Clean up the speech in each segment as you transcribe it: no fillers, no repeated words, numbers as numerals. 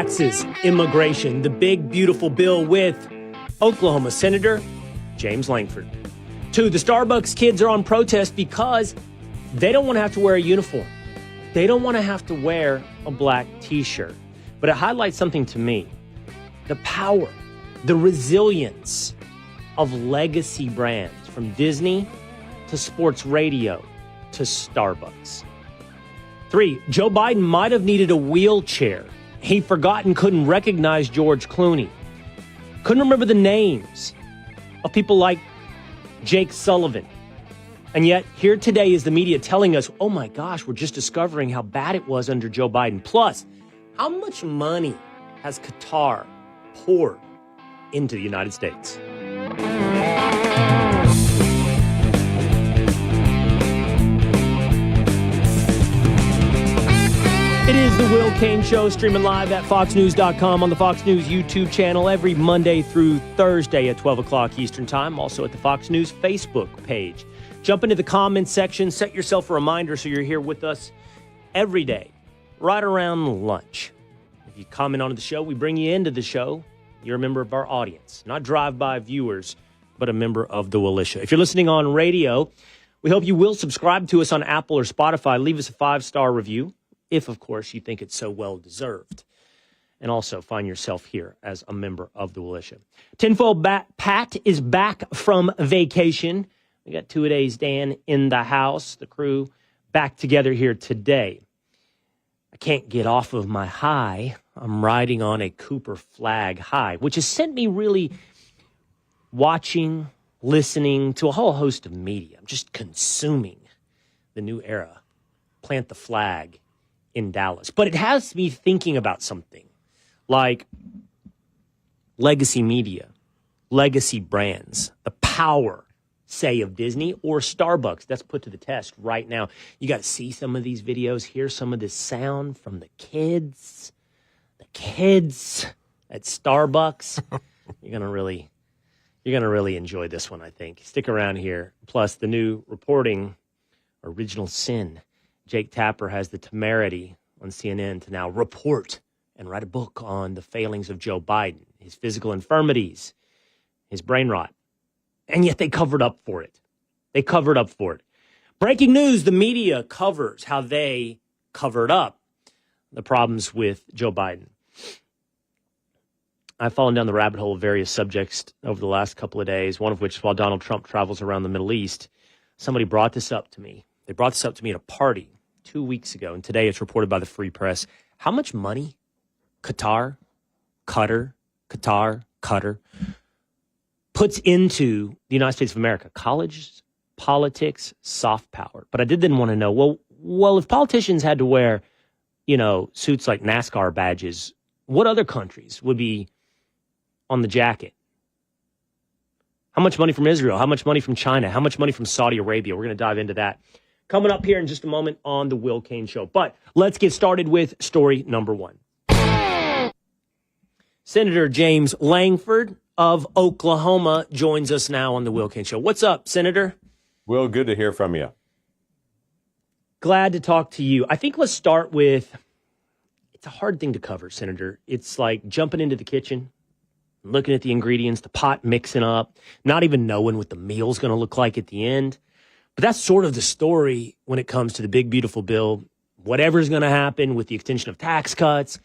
taxes, immigration, the big, beautiful bill with Oklahoma Senator James Lankford. 2, the Starbucks kids are on protest because they don't want to have to wear a uniform. They don't want to have to wear a black T-shirt. But it highlights something to me. The power, the resilience of legacy brands, from Disney to sports radio to Starbucks. 3, Joe Biden might have needed a wheelchair. He forgot and couldn't recognize George Clooney. Couldn't remember the names of people like Jake Sullivan. And yet, here today is the media telling us, oh my gosh, we're just discovering how bad it was under Joe Biden. Plus, how much money has Qatar poured into the United States? It is the Will Cain Show, streaming live at foxnews.com, on the Fox News YouTube channel every Monday through Thursday at 12 o'clock Eastern Time. Also at the Fox News Facebook page. Jump into the comments section. Set yourself a reminder so you're here with us every day, right around lunch. If you comment on the show, we bring you into the show. You're a member of our audience, not drive-by viewers, but a member of the Willisha. If you're listening on radio, we hope you will subscribe to us on Apple or Spotify. Leave us a 5-star review, if, of course, you think it's so well-deserved. And also find yourself here as a member of the Willisha. Tinfoil Pat is back from vacation. We got Two-A-Days Dan in the house, the crew back together here today. I can't get off of my high. I'm riding on a Cooper flag high, which has sent me really watching, listening to a whole host of media. I'm just consuming the new era. Plant the flag in Dallas. But it has me thinking about something like legacy media, legacy brands, the power, say, of Disney or Starbucks. That's put to the test right now. You got to see some of these videos, hear some of this sound from the kids at Starbucks. You're gonna really enjoy this one, I think. Stick around here. Plus, the new reporting, Original Sin. Jake Tapper has the temerity on CNN to now report and write a book on the failings of Joe Biden, his physical infirmities, his brain rot. And yet they covered up for it. Breaking news, the media covers how they covered up the problems with Joe Biden. I've fallen down the rabbit hole of various subjects over the last couple of days, one of which is while Donald Trump travels around the Middle East, somebody brought this up to me. They brought this up to me at a party 2 weeks ago, and today it's reported by the Free Press. How much money Qatar puts into the United States of America? Colleges, politics, soft power. But I did then want to know, well, if politicians had to wear, suits like NASCAR badges, what other countries would be on the jacket? How much money from Israel? How much money from China? How much money from Saudi Arabia? We're going to dive into that coming up here in just a moment on the Will Cain Show. But let's get started with story number 1. Senator James Lankford of Oklahoma joins us now on the Will Cain Show. What's up, Senator? Will, good to hear from you. Glad to talk to you. I think let's start with, it's a hard thing to cover, Senator. It's like jumping into the kitchen, looking at the ingredients, the pot mixing up, not even knowing what the meal's going to look like at the end. But that's sort of the story when it comes to the big, beautiful bill. Whatever's going to happen with the extension of tax cuts,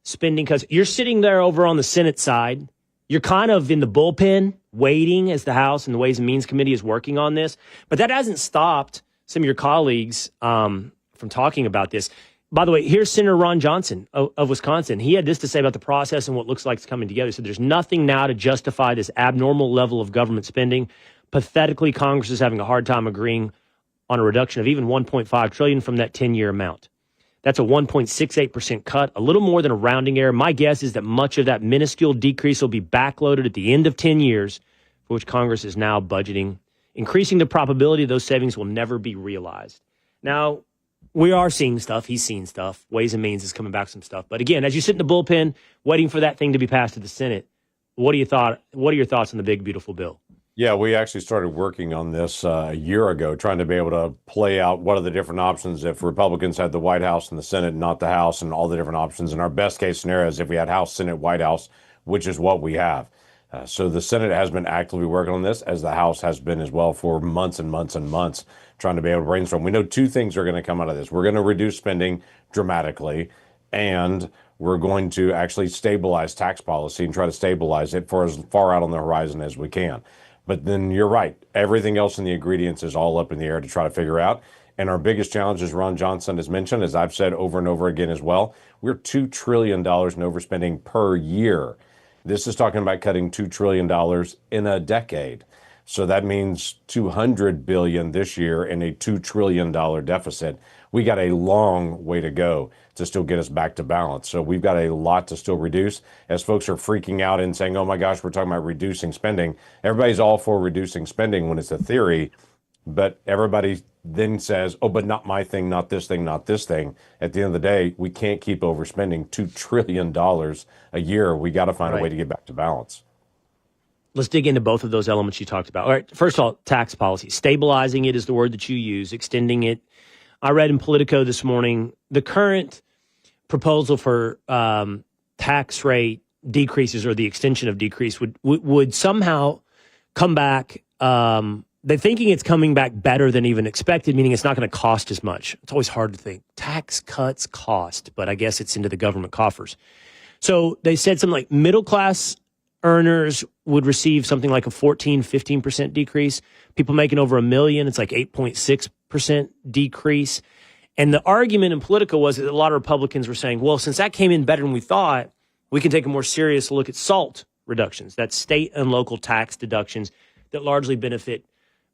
spending cuts. You're sitting there over on the Senate side. You're kind of in the bullpen waiting as the House and the Ways and Means Committee is working on this. But that hasn't stopped some of your colleagues from talking about this. By the way, here's Senator Ron Johnson of Wisconsin. He had this to say about the process and what looks like it's coming together. So there's nothing now to justify this abnormal level of government spending. Pathetically, Congress is having a hard time agreeing on a reduction of even $1.5 trillion from that 10-year amount. That's a 1.68% cut, a little more than a rounding error. My guess is that much of that minuscule decrease will be backloaded at the end of 10 years, for which Congress is now budgeting, increasing the probability those savings will never be realized. Now, we are seeing stuff. He's seen stuff. Ways and Means is coming back some stuff. But again, as you sit in the bullpen waiting for that thing to be passed to the Senate, what are your thoughts on the big, beautiful bill? Yeah, we actually started working on this a year ago, trying to be able to play out what are the different options if Republicans had the White House and the Senate, not the House, and all the different options. And our best case scenario is if we had House, Senate, White House, which is what we have. So the Senate has been actively working on this, as the House has been as well for months and months and months, trying to be able to brainstorm. We know two things are going to come out of this. We're going to reduce spending dramatically, and we're going to actually stabilize tax policy and try to stabilize it for as far out on the horizon as we can. But then you're right. Everything else in the ingredients is all up in the air to try to figure out. And our biggest challenge, as Ron Johnson has mentioned, as I've said over and over again as well, we're $2 trillion in overspending per year. This is talking about cutting $2 trillion in a decade. So that means $200 billion this year in a $2 trillion deficit. We got a long way to go to still get us back to balance. So we've got a lot to still reduce. As folks are freaking out and saying, oh my gosh, we're talking about reducing spending. Everybody's all for reducing spending when it's a theory, but everybody then says, oh, but not my thing, not this thing, not this thing. At the end of the day, we can't keep overspending $2 trillion a year. We got to find a way to get back to balance. Let's dig into both of those elements you talked about. All right, first of all, tax policy. Stabilizing it is the word that you use, extending it. I read in Politico this morning, the current proposal for tax rate decreases or the extension of decrease would somehow come back. They're thinking it's coming back better than even expected, meaning it's not going to cost as much. It's always hard to think. Tax cuts cost, but I guess it's into the government coffers. So they said something like middle class earners would receive something like a 15% decrease. People making over $1 million, it's like 8.6% decrease. And the argument in Politico was that a lot of Republicans were saying, well, since that came in better than we thought, we can take a more serious look at SALT reductions. That's state and local tax deductions that largely benefit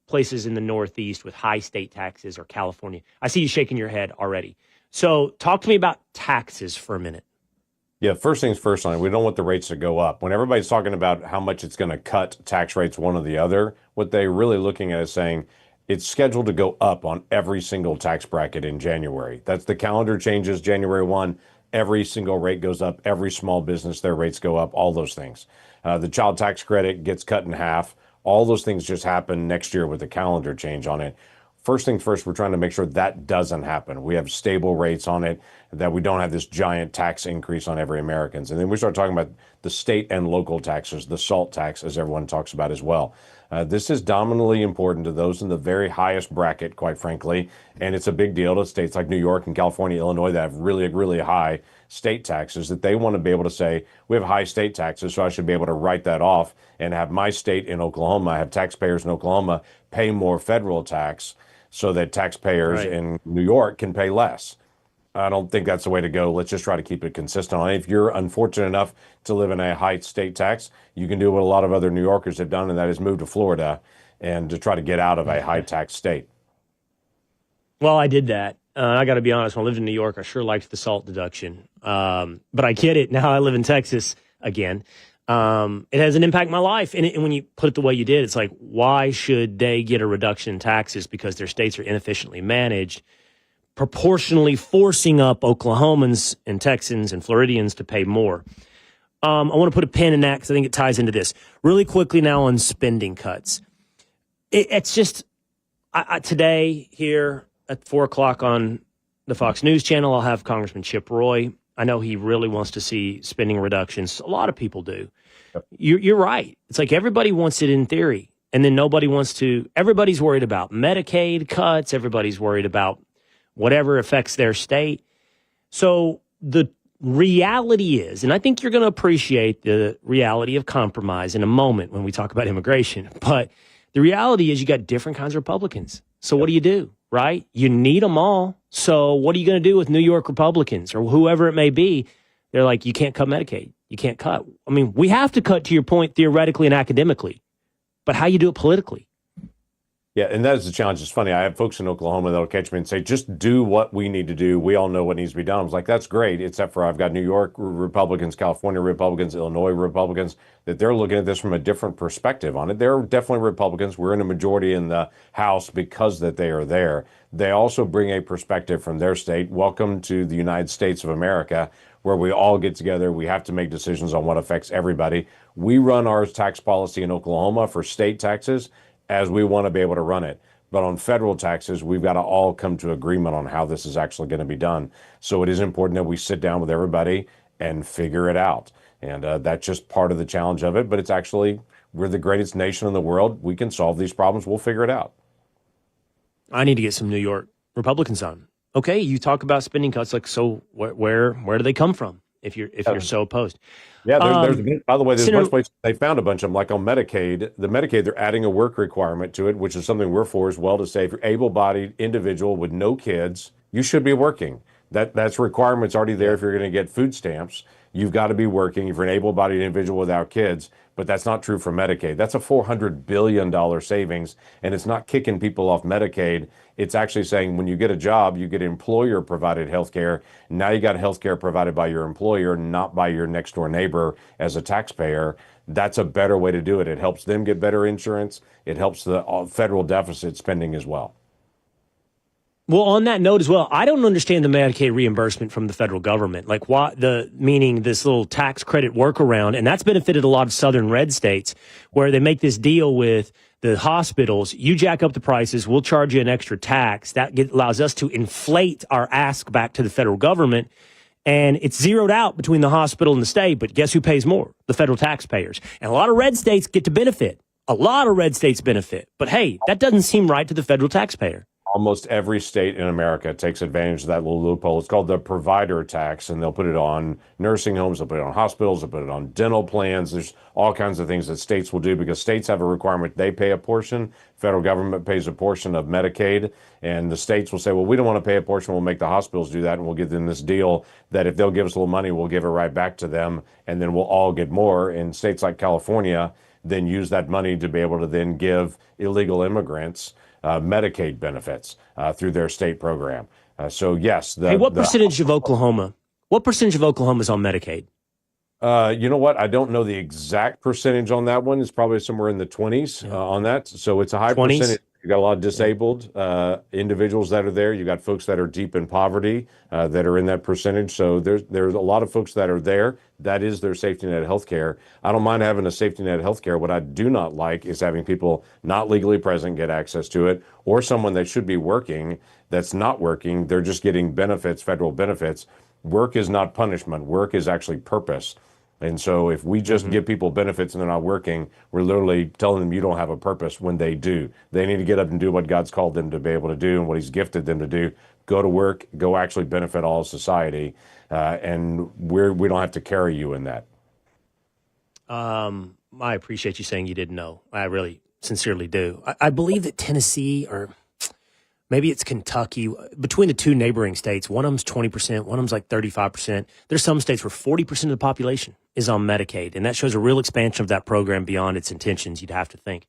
places in the Northeast with high state taxes or California. I see you shaking your head already. So talk to me about taxes for a minute. Yeah, first things first, we don't want the rates to go up. When everybody's talking about how much it's going to cut tax rates one or the other, what they're really looking at is saying it's scheduled to go up on every single tax bracket in January. That's the calendar changes January 1. Every single rate goes up. Every small business, their rates go up, all those things. The child tax credit gets cut in half. All those things just happen next year with the calendar change on it. First things first, we're trying to make sure that doesn't happen. We have stable rates on it, that we don't have this giant tax increase on every Americans. And then we start talking about the state and local taxes, the SALT tax, as everyone talks about as well. This is dominantly important to those in the very highest bracket, quite frankly, and it's a big deal to states like New York and California, Illinois that have really, really high state taxes, that they want to be able to say, we have high state taxes, so I should be able to write that off and have my state in Oklahoma, have taxpayers in Oklahoma pay more federal tax so that taxpayers in New York can pay less. I don't think that's the way to go. Let's just try to keep it consistent on it. If you're unfortunate enough to live in a high state tax, you can do what a lot of other New Yorkers have done, and that is move to Florida and to try to get out of a high tax state. Well, I did that. I got to be honest, when I lived in New York, I sure liked the SALT deduction. But I get it. Now I live in Texas again. It has an impact on my life. And when you put it the way you did, it's like, why should they get a reduction in taxes because their states are inefficiently managed, proportionally forcing up Oklahomans and Texans and Floridians to pay more? I want to put a pin in that because I think it ties into this. Really quickly now on spending cuts. It's just, today here at 4 o'clock on the Fox News channel, I'll have Congressman Chip Roy. I know he really wants to see spending reductions. A lot of people do. Yep. You're right. It's like everybody wants it in theory, and then nobody wants to. Everybody's worried about Medicaid cuts. Everybody's worried about whatever affects their state. So the reality is, and I think you're going to appreciate the reality of compromise in a moment when we talk about immigration, but the reality is you got different kinds of Republicans. So what do? Right? You need them all. So what are you going to do with New York Republicans or whoever it may be? They're like, you can't cut Medicaid. You can't cut. I mean, we have to cut, to your point, theoretically and academically. But how you do it politically? Yeah, and that is the challenge. It's funny. I have folks in Oklahoma that'll catch me and say, just do what we need to do. We all know what needs to be done. I was like, that's great, except for I've got New York Republicans, California Republicans, Illinois Republicans, that they're looking at this from a different perspective on it. They're definitely Republicans. We're in a majority in the House because that they are there. They also bring a perspective from their state. Welcome to the United States of America, where we all get together. We have to make decisions on what affects everybody. We run our tax policy in Oklahoma for state taxes as we want to be able to run it. But on federal taxes, we've got to all come to agreement on how this is actually going to be done. So it is important that we sit down with everybody and figure it out. And that's just part of the challenge of it. But it's actually, we're the greatest nation in the world. We can solve these problems. We'll figure it out. I need to get some New York Republicans on. Okay, you talk about spending cuts, like, so where do they come from if you're so opposed? Yeah, by the way, there's a bunch of places they found a bunch of them, like on Medicaid. The Medicaid, they're adding a work requirement to it, which is something we're for as well, to say if you're able-bodied individual with no kids, you should be working. That's requirements already there if you're going to get food stamps. You've got to be working if you're an able-bodied individual without kids, but that's not true for Medicaid. That's a $400 billion savings, and it's not kicking people off Medicaid. It's actually saying when you get a job, you get employer-provided health care. Now you got health care provided by your employer, not by your next-door neighbor as a taxpayer. That's a better way to do it. It helps them get better insurance. It helps the federal deficit spending as well. Well, on that note as well, I don't understand the Medicaid reimbursement from the federal government. Like, meaning this little tax credit workaround, and that's benefited a lot of southern red states where they make this deal with the hospitals. You jack up the prices, we'll charge you an extra tax. That allows us to inflate our ask back to the federal government. And it's zeroed out between the hospital and the state, but guess who pays more? The federal taxpayers. And a lot of red states get to benefit. A lot of red states benefit. But hey, that doesn't seem right to the federal taxpayer. Almost every state in America takes advantage of that little loophole. It's called the provider tax, and they'll put it on nursing homes, they'll put it on hospitals, they'll put it on dental plans. There's all kinds of things that states will do because states have a requirement. They pay a portion, federal government pays a portion of Medicaid, and the states will say, well, we don't want to pay a portion, we'll make the hospitals do that, and we'll give them this deal that if they'll give us a little money, we'll give it right back to them, and then we'll all get more. And states like California then use that money to be able to then give illegal immigrants Medicaid benefits through their state program. So yes. What percentage of Oklahoma? What percentage of Oklahoma is on Medicaid? You know what? I don't know the exact percentage on that one. It's probably somewhere in the 20s on that. So it's a high 20s? Percentage. You got a lot of disabled individuals that are there. You got folks that are deep in poverty that are in that percentage. So there's a lot of folks that are there. That is their safety net health care. I don't mind having a safety net health care. What I do not like is having people not legally present get access to it, or someone that should be working that's not working. They're just getting benefits, federal benefits. Work is not punishment. Work is actually purpose. And so if we just give people benefits and they're not working, we're literally telling them you don't have a purpose when they do. They need to get up and do what God's called them to be able to do and what he's gifted them to do. Go to work, go actually benefit all of society. And we don't have to carry you in that. I appreciate you saying you didn't know. I really sincerely do. I believe that Tennessee, or maybe it's Kentucky, between the two neighboring states, one of them's 20%, one of them's like 35%. There's some states where 40% of the population is on Medicaid, and that shows a real expansion of that program beyond its intentions, you'd have to think.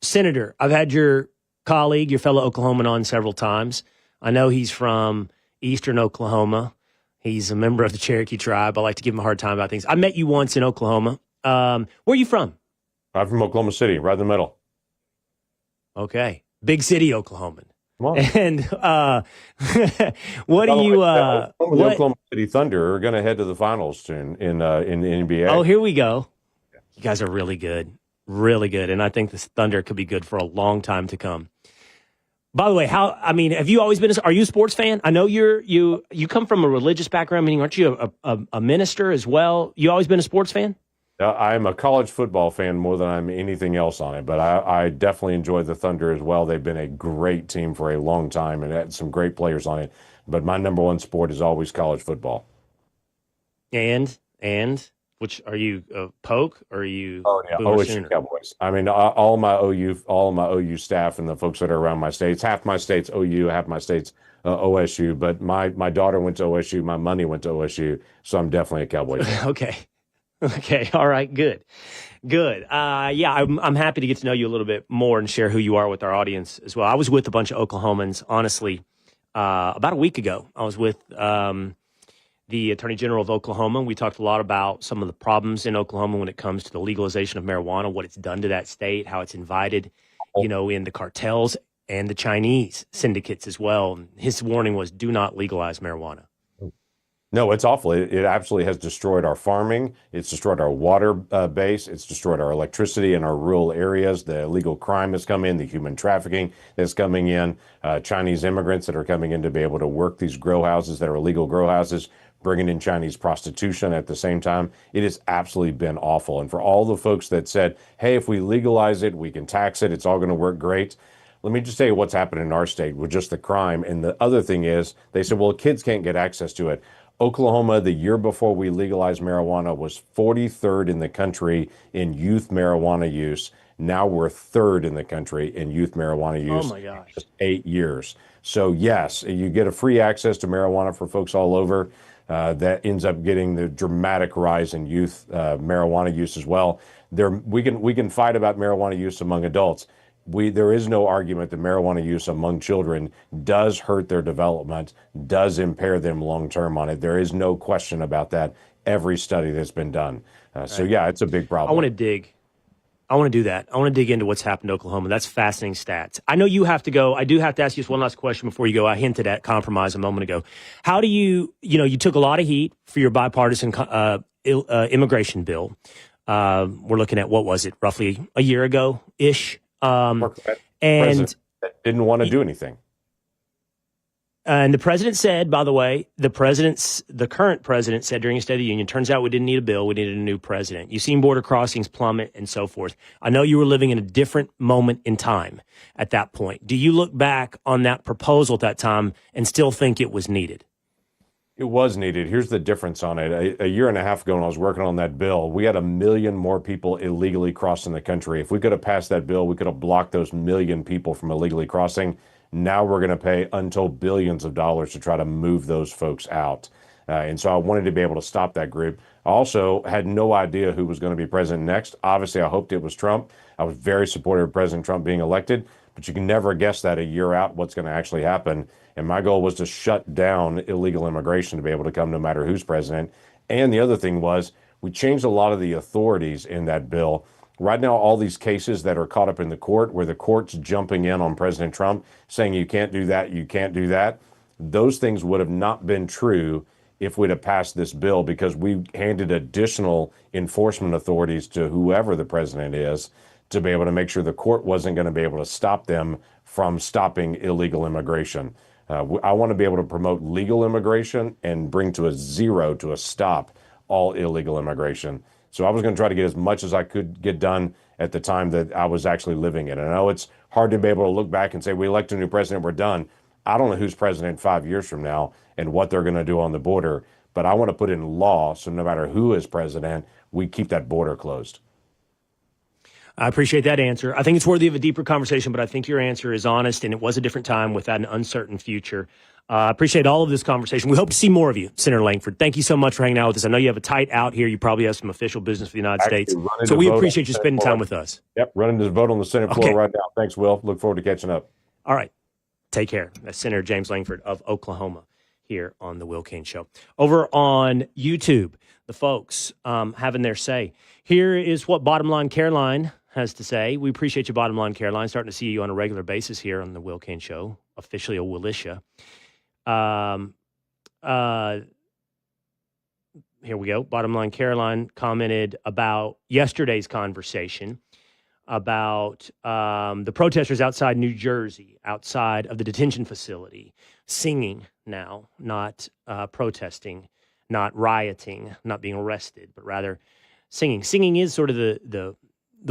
Senator, I've had your colleague, your fellow Oklahoman, on several times. I know he's from eastern Oklahoma. He's a member of the Cherokee tribe. I like to give him a hard time about things. I met you once in Oklahoma. Where are you from? I'm from Oklahoma City, right in the middle. Okay. Big city Oklahoman. Come on. And what do you? The Oklahoma City Thunder are going to head to the finals soon in the NBA. Oh, here we go. You guys are really good, and I think this Thunder could be good for a long time to come. By the way, have you always been? Are you a sports fan? I know you come from a religious background. Meaning, aren't you a minister as well? You always been a sports fan? I'm a college football fan more than I'm anything else on it, but I definitely enjoy the Thunder as well. They've been a great team for a long time and had some great players on it. But my number one sport is always college football. And which are you, Poke, or are you? Oh yeah, OSU Cowboys. I mean, all my OU staff and the folks that are around my states. Half my states OU, half my states OSU. But my daughter went to OSU. My money went to OSU, so I'm definitely a Cowboys fan. Okay. Okay. All right. Good. Good. Yeah, I'm happy to get to know you a little bit more and share who you are with our audience as well. I was with a bunch of Oklahomans, honestly, about a week ago. I was with the Attorney General of Oklahoma. We talked a lot about some of the problems in Oklahoma when it comes to the legalization of marijuana, what it's done to that state, how it's invited, in the cartels and the Chinese syndicates as well. His warning was, do not legalize marijuana. No, it's awful. It absolutely has destroyed our farming. It's destroyed our water base. It's destroyed our electricity in our rural areas. The illegal crime has come in, the human trafficking that's coming in, Chinese immigrants that are coming in to be able to work these grow houses that are illegal grow houses, bringing in Chinese prostitution at the same time. It has absolutely been awful. And for all the folks that said, hey, if we legalize it, we can tax it, it's all going to work great. Let me just tell you what's happened in our state with just the crime. And the other thing is, they said, well, kids can't get access to it. Oklahoma, the year before we legalized marijuana, was 43rd in the country in youth marijuana use. Now we're third in the country in youth marijuana use. Oh my gosh. Just 8 years. So yes, you get a free access to marijuana for folks all over. That ends up getting the dramatic rise in youth marijuana use as well. We can fight about marijuana use among adults. There is no argument that marijuana use among children does hurt their development, does impair them long term on it. There is no question about that. Every study that's been done. So yeah, it's a big problem. I want to do that. I want to dig into what's happened to Oklahoma. That's fascinating stats. I know you have to go. I do have to ask you just one last question before you go. I hinted at compromise a moment ago. How do you took a lot of heat for your bipartisan immigration bill. We're looking at, what was it, roughly a year ago-ish? And didn't want to do anything. And the president said, by the way, the current president said during his State of the Union, turns out we didn't need a bill, we needed a new president. You've seen border crossings plummet and so forth. I know you were living in a different moment in time at that point. Do you look back on that proposal at that time and still think it was needed? It was needed. Here's the difference on it. A year and a half ago when I was working on that bill, we had 1 million more people illegally crossing the country. If we could have passed that bill, we could have blocked those 1 million people from illegally crossing. Now we're going to pay untold billions of dollars to try to move those folks out. And so I wanted to be able to stop that group. I also had no idea who was going to be president next. Obviously, I hoped it was Trump. I was very supportive of President Trump being elected, but you can never guess that a year out what's going to actually happen. And my goal was to shut down illegal immigration to be able to come no matter who's president. And the other thing was, we changed a lot of the authorities in that bill. Right now, all these cases that are caught up in the court, where the court's jumping in on President Trump, saying you can't do that, you can't do that, those things would have not been true if we'd have passed this bill, because we handed additional enforcement authorities to whoever the president is to be able to make sure the court wasn't going to be able to stop them from stopping illegal immigration. I want to be able to promote legal immigration and bring to a stop all illegal immigration. So I was going to try to get as much as I could get done at the time that I was actually living it. And I know it's hard to be able to look back and say, we elect a new president, we're done. I don't know who's president 5 years from now and what they're going to do on the border, but I want to put in law so no matter who is president, we keep that border closed. I appreciate that answer. I think it's worthy of a deeper conversation, but I think your answer is honest, and it was a different time with an uncertain future. I appreciate all of this conversation. We hope to see more of you, Senator Lankford. Thank you so much for hanging out with us. I know you have a tight out here. You probably have some official business for the United States. So we appreciate you spending time with us. Yep, running to vote on the Senate floor right now. Thanks, Will. Look forward to catching up. All right. Take care. That's Senator James Lankford of Oklahoma here on the Will Cain Show. Over on YouTube, the folks having their say. Here is what Bottom Line Caroline has to say. We appreciate you, Bottom Line Caroline. Starting to see you on a regular basis here on the Will Cain Show. Officially a Willisha. Here we go. Bottom Line Caroline commented about yesterday's conversation about the protesters outside New Jersey, outside of the detention facility, singing now, not protesting, not rioting, not being arrested, but rather singing. Singing is sort of the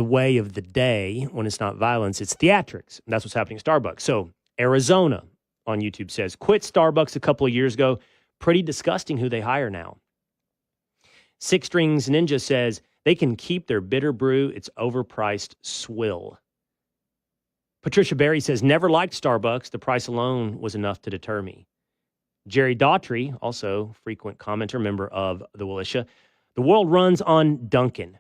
way of the day when it's not violence. It's theatrics. And that's what's happening at Starbucks. So Arizona on YouTube says, quit Starbucks a couple of years ago. Pretty disgusting who they hire now. Six Strings Ninja says, they can keep their bitter brew. It's overpriced swill. Patricia Berry says, never liked Starbucks. The price alone was enough to deter me. Jerry Daughtry, also frequent commenter, member of the Willisha. The world runs on Duncan.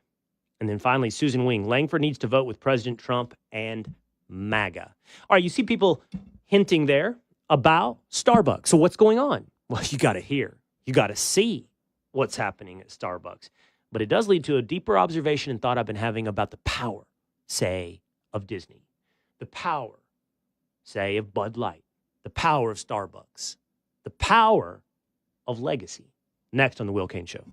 And then finally, Susan Wing. Lankford needs to vote with President Trump and MAGA. All right, you see people hinting there about Starbucks. So what's going on? Well, you got to hear. You got to see what's happening at Starbucks. But it does lead to a deeper observation and thought I've been having about the power, say, of Disney. The power, say, of Bud Light. The power of Starbucks. The power of legacy. Next on The Will Cain Show.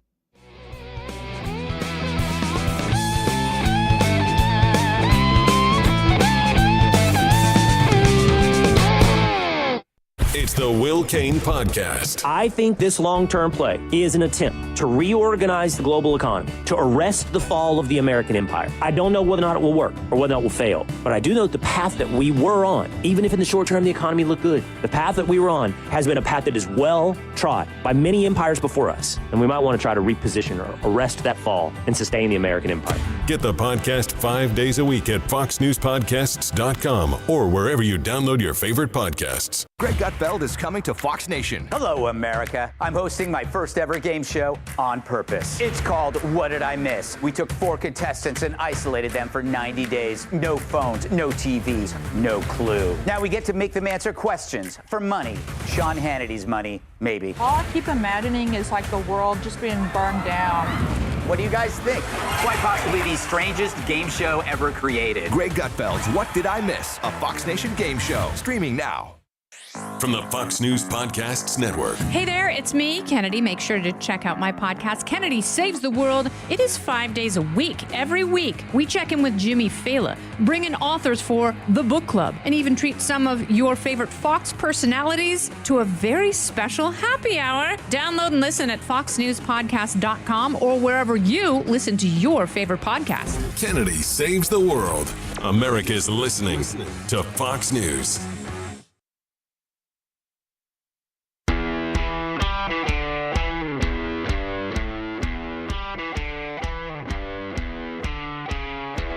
It's the Will Cain Podcast. I think this long-term play is an attempt to reorganize the global economy, to arrest the fall of the American empire. I don't know whether or not it will work or whether or not it will fail, but I do know the path that we were on, even if in the short term the economy looked good, the path that we were on has been a path that is well trod by many empires before us, and we might want to try to reposition or arrest that fall and sustain the American empire. Get the podcast 5 days a week at foxnewspodcasts.com or wherever you download your favorite podcasts. Greg Gutfeld is coming to Fox Nation. Hello, America. I'm hosting my first ever game show on purpose. It's called What Did I Miss? We took 4 contestants and isolated them for 90 days. No phones, no TVs, no clue. Now we get to make them answer questions for money. Sean Hannity's money, maybe. All I keep imagining is like the world just being burned down. What do you guys think? Quite possibly the strangest game show ever created. Greg Gutfeld's What Did I Miss? A Fox Nation game show. Streaming now. From the Fox News Podcasts Network. Hey there, it's me, Kennedy. Make sure to check out my podcast, Kennedy Saves the World. It is 5 days a week. Every week, we check in with Jimmy Fallon, bring in authors for the book club, and even treat some of your favorite Fox personalities to a very special happy hour. Download and listen at foxnewspodcast.com or wherever you listen to your favorite podcast. Kennedy Saves the World. America's listening to Fox News.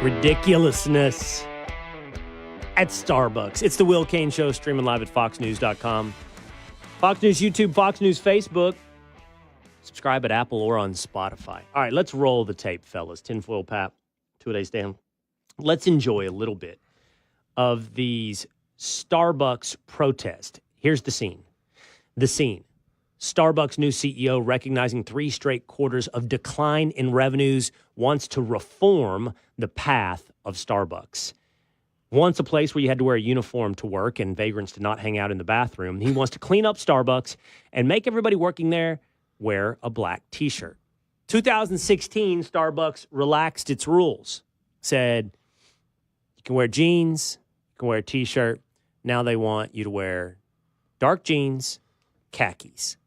Ridiculousness at Starbucks. It's the Will Cain Show, streaming live at foxnews.com. Fox News YouTube, Fox News Facebook. Subscribe at Apple or on Spotify. All right, let's roll the tape, fellas. Tinfoil Pat, 2 days down. Let's enjoy a little bit of these Starbucks protests. Here's the scene. The scene. Starbucks' new CEO, recognizing 3 straight quarters of decline in revenues, wants to reform the path of Starbucks. Once a place where you had to wear a uniform to work and vagrants did not hang out in the bathroom, he wants to clean up Starbucks and make everybody working there wear a black T-shirt. 2016, Starbucks relaxed its rules. Said, you can wear jeans, you can wear a T-shirt. Now they want you to wear dark jeans, khakis,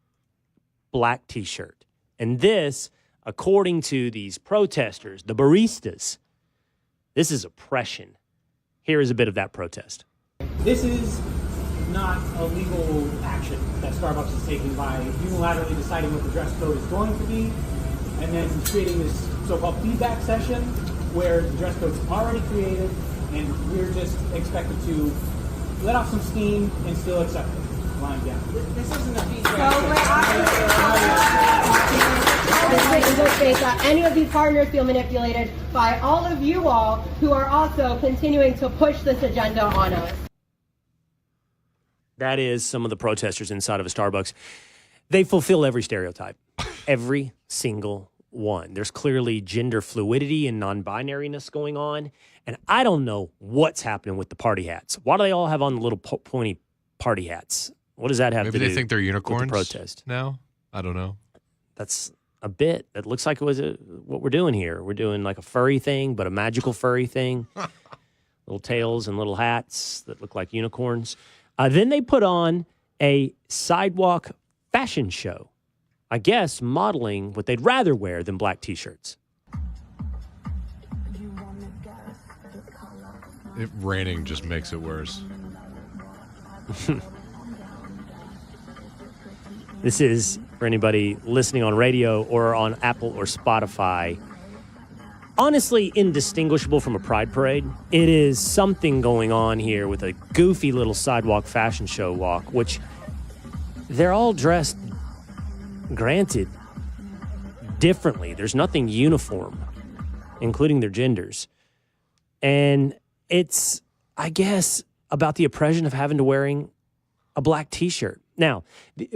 black T-shirt. And this, according to these protesters, the baristas, this is oppression. Here is a bit of that protest. This is not a legal action that Starbucks is taking by unilaterally deciding what the dress code is going to be and then creating this so-called feedback session where the dress code's already created and we're just expected to let off some steam and still accept it. Lying down. This isn't a feedback that any of these partners feel manipulated by all of you all who are also continuing to push this agenda on us. That is some of the protesters inside of a Starbucks. They fulfill every stereotype, every single one. There's clearly gender fluidity and non-binariness going on, and I don't know what's happening with the party hats. Why do they all have on the little pointy party hats? What does that have to do? Maybe they think they're unicorns with the protest now? I don't know. That's a bit. It looks like it was what we're doing here. We're doing like a furry thing, but a magical furry thing. Little tails and little hats that look like unicorns. Then they put on a sidewalk fashion show. I guess modeling what they'd rather wear than black T-shirts. It raining just makes it worse. This is, for anybody listening on radio or on Apple or Spotify, honestly indistinguishable from a pride parade. It is something going on here with a goofy little sidewalk fashion show walk, which they're all dressed, granted, differently. There's nothing uniform, including their genders. And it's, I guess, about the oppression of having to wearing a black T-shirt. Now,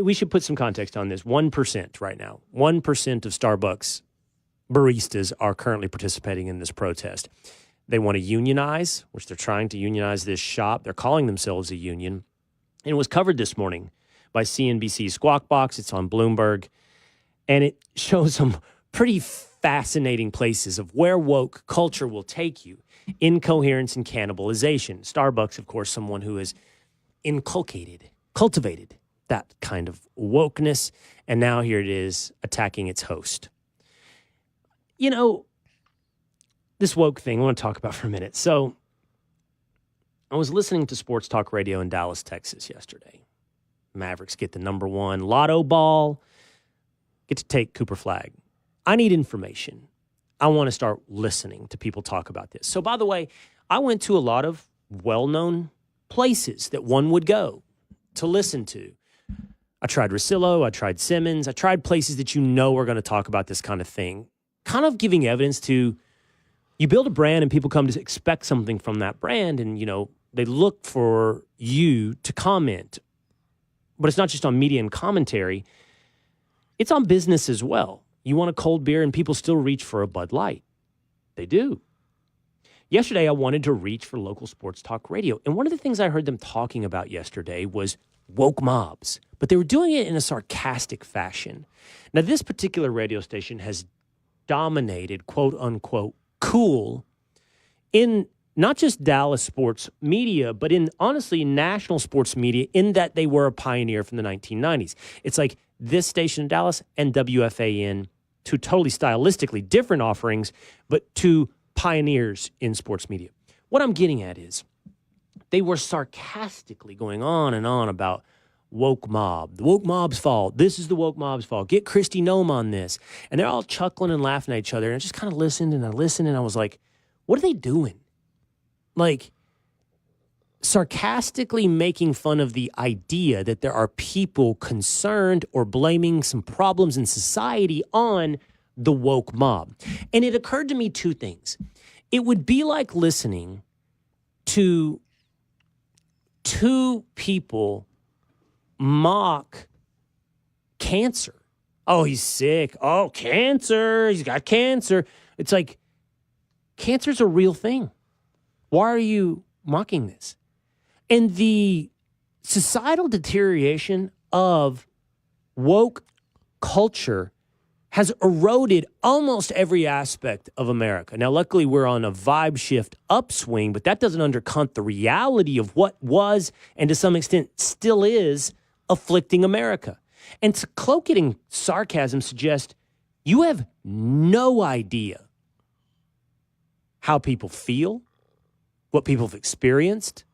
we should put some context on this. 1% right now. 1% of Starbucks baristas are currently participating in this protest. They want to unionize, which they're trying to unionize this shop. They're calling themselves a union. And it was covered this morning by CNBC's Squawk Box. It's on Bloomberg. And it shows some pretty fascinating places of where woke culture will take you. Incoherence and cannibalization. Starbucks, of course, someone who has cultivated that kind of wokeness. And now here it is attacking its host. You know, this woke thing I want to talk about for a minute. So I was listening to sports talk radio in Dallas, Texas yesterday. Mavericks get the #1 lotto ball, get to take Cooper Flag. I need information. I want to start listening to people talk about this. So, by the way, I went to a lot of well-known places that one would go to listen to. I tried Russillo, I tried Simmons, I tried places that you know are going to talk about this kind of thing, kind of giving evidence to, you build a brand and people come to expect something from that brand, and, you know, they look for you to comment. But it's not just on media and commentary. It's on business as well. You want a cold beer and people still reach for a Bud Light. They do. Yesterday, I wanted to reach for local sports talk radio. And one of the things I heard them talking about yesterday was woke mobs. But they were doing it in a sarcastic fashion. Now, this particular radio station has dominated, quote unquote, cool in not just Dallas sports media, but in, honestly, national sports media, in that they were a pioneer from the 1990s. It's like this station in Dallas and WFAN, two totally stylistically different offerings, but two pioneers in sports media. What I'm getting at is they were sarcastically going on and on about woke mob. The woke mob's fault. This is the woke mob's fault. Get Kristi Noem on this. And they're all chuckling and laughing at each other. And I just kind of listened and I was like, what are they doing? Like, sarcastically making fun of the idea that there are people concerned or blaming some problems in society on the woke mob. And it occurred to me two things. It would be like listening to two people mock cancer. Oh, he's sick. Oh, cancer. He's got cancer. It's like, cancer's a real thing. Why are you mocking this? And the societal deterioration of woke culture has eroded almost every aspect of America. Now, luckily, we're on a vibe shift upswing, but that doesn't undercut the reality of what was, and to some extent still is, afflicting America. And to cloak it in sarcasm suggests you have no idea how people feel, what people have experienced,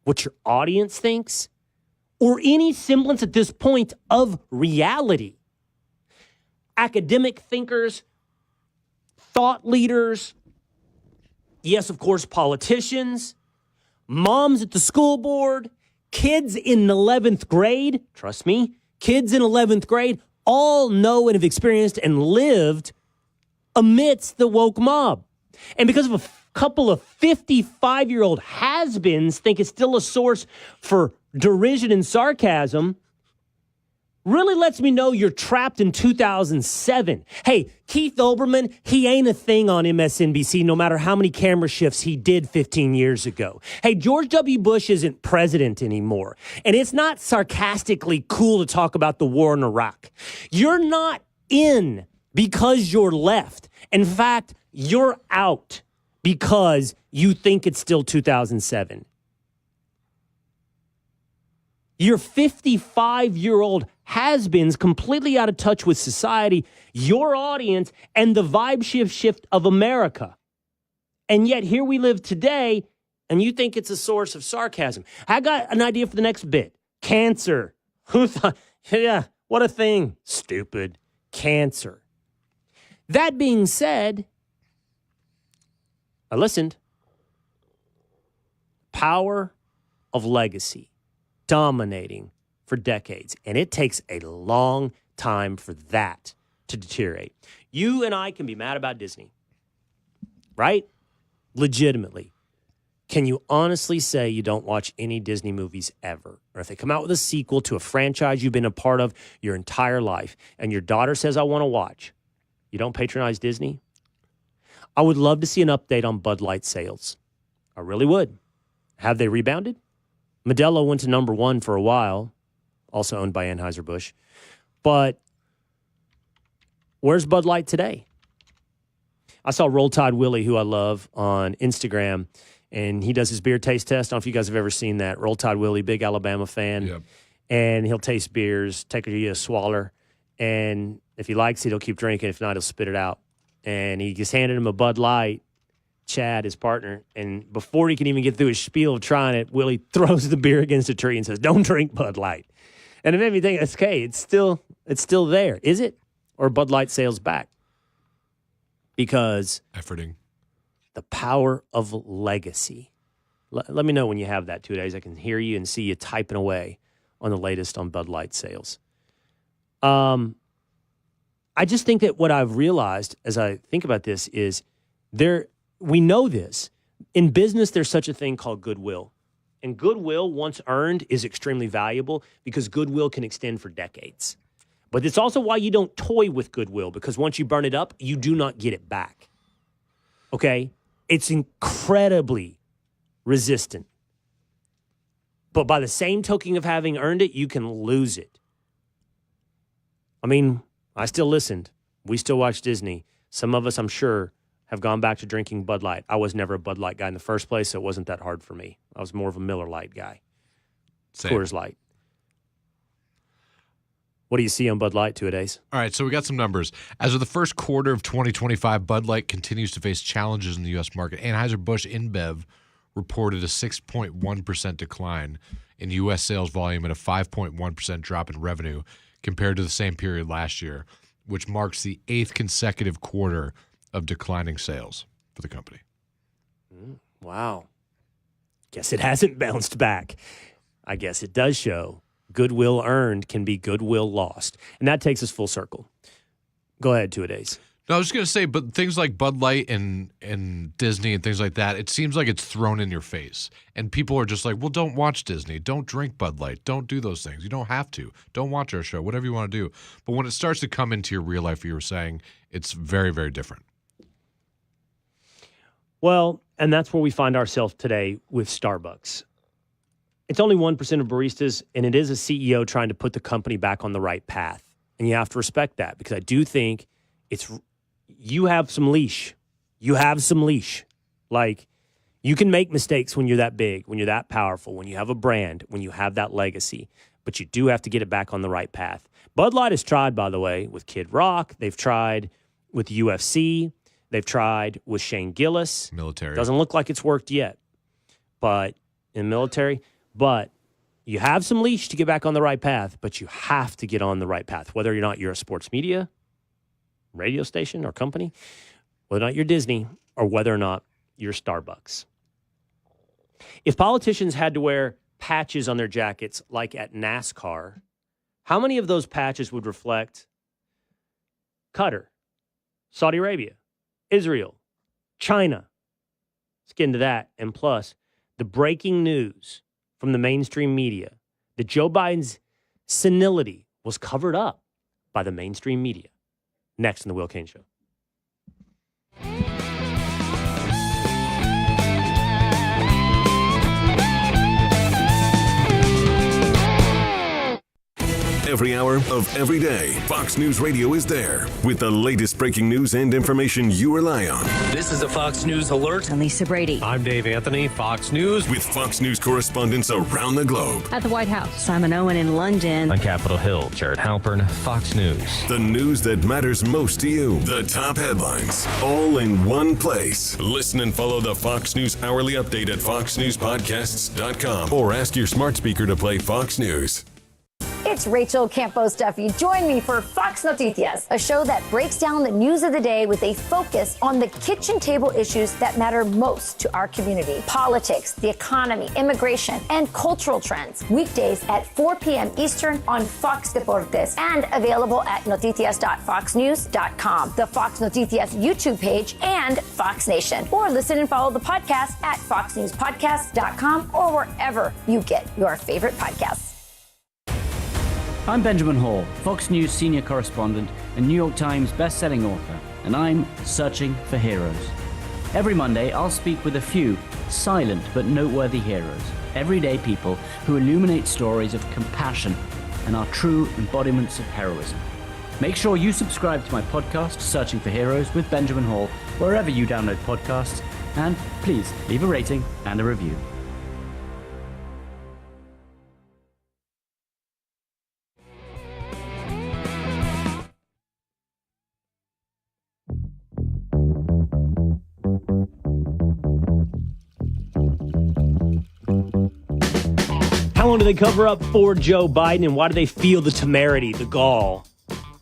what your audience thinks, or any semblance at this point of reality. Academic thinkers, thought leaders, yes, of course, politicians, moms at the school board, kids in 11th grade, trust me, kids in 11th grade all know and have experienced and lived amidst the woke mob. And because of a couple of 55-year-old has-beens think it's still a source for derision and sarcasm, really lets me know you're trapped in 2007. Hey, Keith Olbermann, he ain't a thing on MSNBC no matter how many camera shifts he did 15 years ago. Hey, George W. Bush isn't president anymore. And it's not sarcastically cool to talk about the war in Iraq. You're not in because you're left. In fact, you're out because you think it's still 2007. Your 55-year-old has-beens completely out of touch with society, your audience, and the vibe shift of America. And yet here we live today, and you think it's a source of sarcasm. I got an idea for the next bit. Cancer. Who thought? Yeah, what a thing. Stupid. Cancer. That being said, I listened. Power of legacy. Dominating for decades. And it takes a long time for that to deteriorate. You and I can be mad about Disney, right? Legitimately. Can you honestly say you don't watch any Disney movies ever? Or if they come out with a sequel to a franchise you've been a part of your entire life and your daughter says, I want to watch, you don't patronize Disney? I would love to see an update on Bud Light sales. I really would. Have they rebounded? Modelo went to number 1 for a while, also owned by Anheuser-Busch. But where's Bud Light today? I saw Roll Tide Willie, who I love, on Instagram, and he does his beer taste test. I don't know if you guys have ever seen that. Roll Tide Willie, big Alabama fan. Yep. And he'll taste beers, take a swaller, and if he likes it, he'll keep drinking. If not, he'll spit it out. And he just handed him a Bud Light, Chad, his partner, and before he can even get through his spiel of trying it, Willie throws the beer against a tree and says, don't drink Bud Light. And it made me think, okay, it's still there. Is it? Or Bud Light sales back? Because efforting. The power of legacy. Let me know when you have that 2 days. I can hear you and see you typing away on the latest on Bud Light sales. I just think that what I've realized as I think about this is we know this. In business, there's such a thing called goodwill. And goodwill, once earned, is extremely valuable because goodwill can extend for decades. But it's also why you don't toy with goodwill, because once you burn it up, you do not get it back. Okay? It's incredibly resistant. But by the same token of having earned it, you can lose it. I mean, I still listened. We still watch Disney. Some of us, I'm sure, have gone back to drinking Bud Light. I was never a Bud Light guy in the first place, so it wasn't that hard for me. I was more of a Miller Lite guy. Same. Coors Light. What do you see on Bud Light, 2 days? All right, so we got some numbers. As of the first quarter of 2025, Bud Light continues to face challenges in the U.S. market. Anheuser-Busch InBev reported a 6.1% decline in U.S. sales volume and a 5.1% drop in revenue compared to the same period last year, which marks the 8th consecutive quarter of declining sales for the company. Wow. Guess it hasn't bounced back. I guess it does show goodwill earned can be goodwill lost. And that takes us full circle. Go ahead, 2 days. No, I was just going to say, but things like Bud Light and Disney and things like that, it seems like it's thrown in your face. And people are just like, well, don't watch Disney. Don't drink Bud Light. Don't do those things. You don't have to. Don't watch our show, whatever you want to do. But when it starts to come into your real life, you were saying, it's very, very different. Well, and that's where we find ourselves today with Starbucks. It's only 1% of baristas, and it is a CEO trying to put the company back on the right path. And you have to respect that, because I do think you have some leash. You have some leash. Like, you can make mistakes when you're that big, when you're that powerful, when you have a brand, when you have that legacy. But you do have to get it back on the right path. Bud Light has tried, by the way, with Kid Rock. They've tried with UFC. They've tried with Shane Gillis. Military. Doesn't look like it's worked yet. But in military... But you have some leash to get back on the right path, but you have to get on the right path, whether or not you're a sports media, radio station, or company, whether or not you're Disney, or whether or not you're Starbucks. If politicians had to wear patches on their jackets like at NASCAR, how many of those patches would reflect Qatar, Saudi Arabia, Israel, China? Let's get into that. And plus, the breaking news from the mainstream media that Joe Biden's senility was covered up by the mainstream media. Next on the Will Cain Show. Every hour of every day, Fox News Radio is there with the latest breaking news and information you rely on. This is a Fox News alert. I'm Lisa Brady. I'm Dave Anthony, Fox News. With Fox News correspondents around the globe. At the White House, Simon Owen in London. On Capitol Hill, Jared Halpern, Fox News. The news that matters most to you. The top headlines, all in one place. Listen and follow the Fox News Hourly Update at foxnewspodcasts.com or ask your smart speaker to play Fox News. It's Rachel Campos Duffy. Join me for Fox Noticias, a show that breaks down the news of the day with a focus on the kitchen table issues that matter most to our community. Politics, the economy, immigration, and cultural trends. Weekdays at 4 p.m. Eastern on Fox Deportes and available at noticias.foxnews.com, the Fox Noticias YouTube page, and Fox Nation. Or listen and follow the podcast at foxnewspodcast.com or wherever you get your favorite podcasts. I'm Benjamin Hall, Fox News senior correspondent and New York Times best-selling author, and I'm searching for heroes. Every Monday, I'll speak with a few silent but noteworthy heroes, everyday people who illuminate stories of compassion and are true embodiments of heroism. Make sure you subscribe to my podcast, Searching for Heroes with Benjamin Hall, wherever you download podcasts, and please leave a rating and a review. How long do they cover up for Joe Biden, and why do they feel the temerity, the gall,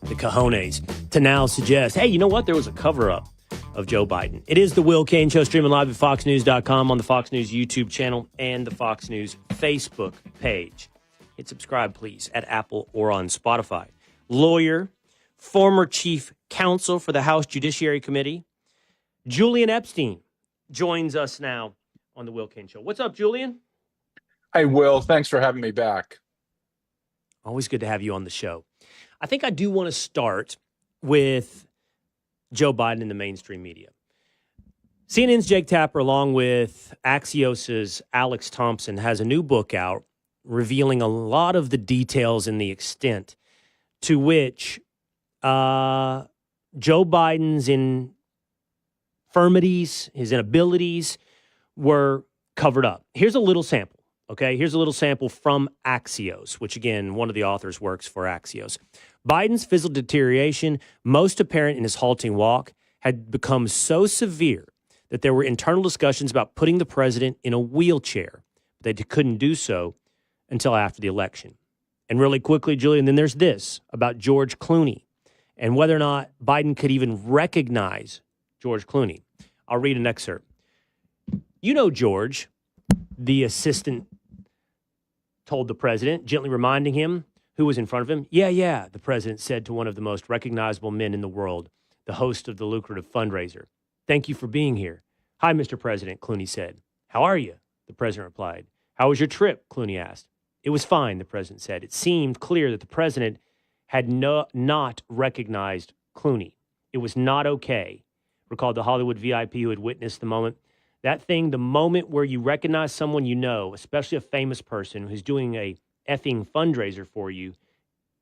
the cojones to now suggest, hey, you know what? There was a cover-up of Joe Biden. It is the Will Cain Show, streaming live at foxnews.com, on the Fox News YouTube channel and the Fox News Facebook page. Hit subscribe, please, at Apple or on Spotify. Lawyer, former chief counsel for the House Judiciary Committee, Julian Epstein, joins us now on the Will Cain Show. What's up, Julian? Hey, Will. Thanks for having me back. Always good to have you on the show. I think I do want to start with Joe Biden in the mainstream media. CNN's Jake Tapper, along with Axios's Alex Thompson, has a new book out revealing a lot of the details and the extent to which Joe Biden's infirmities, his inabilities, were covered up. Here's a little sample. Okay, here's a little sample from Axios, which, again, one of the authors works for Axios. Biden's physical deterioration, most apparent in his halting walk, had become so severe that there were internal discussions about putting the president in a wheelchair. They couldn't do so until after the election. And really quickly, Julian, then there's this about George Clooney and whether or not Biden could even recognize George Clooney. I'll read an excerpt. You know George, the assistant told the president, gently reminding him who was in front of him. Yeah, the president said to one of the most recognizable men in the world, the host of the lucrative fundraiser. Thank you for being here. Hi, Mr. President, Clooney said. How are you? The president replied. How was your trip? Clooney asked. It was fine, the president said. It seemed clear that the president had not recognized Clooney. It was not okay, recalled the Hollywood VIP who had witnessed the moment. That thing, the moment where you recognize someone you know, especially a famous person who's doing a effing fundraiser for you,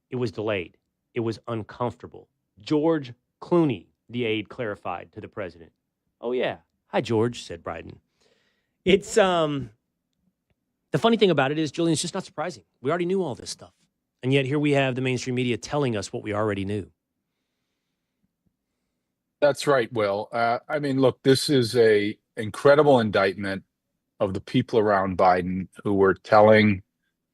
it was delayed. It was uncomfortable. George Clooney, the aide clarified to the president. Oh, yeah. Hi, George, said Biden. It's, the funny thing about it is, Julian, it's just not surprising. We already knew all this stuff. And yet here we have the mainstream media telling us what we already knew. That's right, Will. I mean, look, this is a incredible indictment of the people around Biden who were telling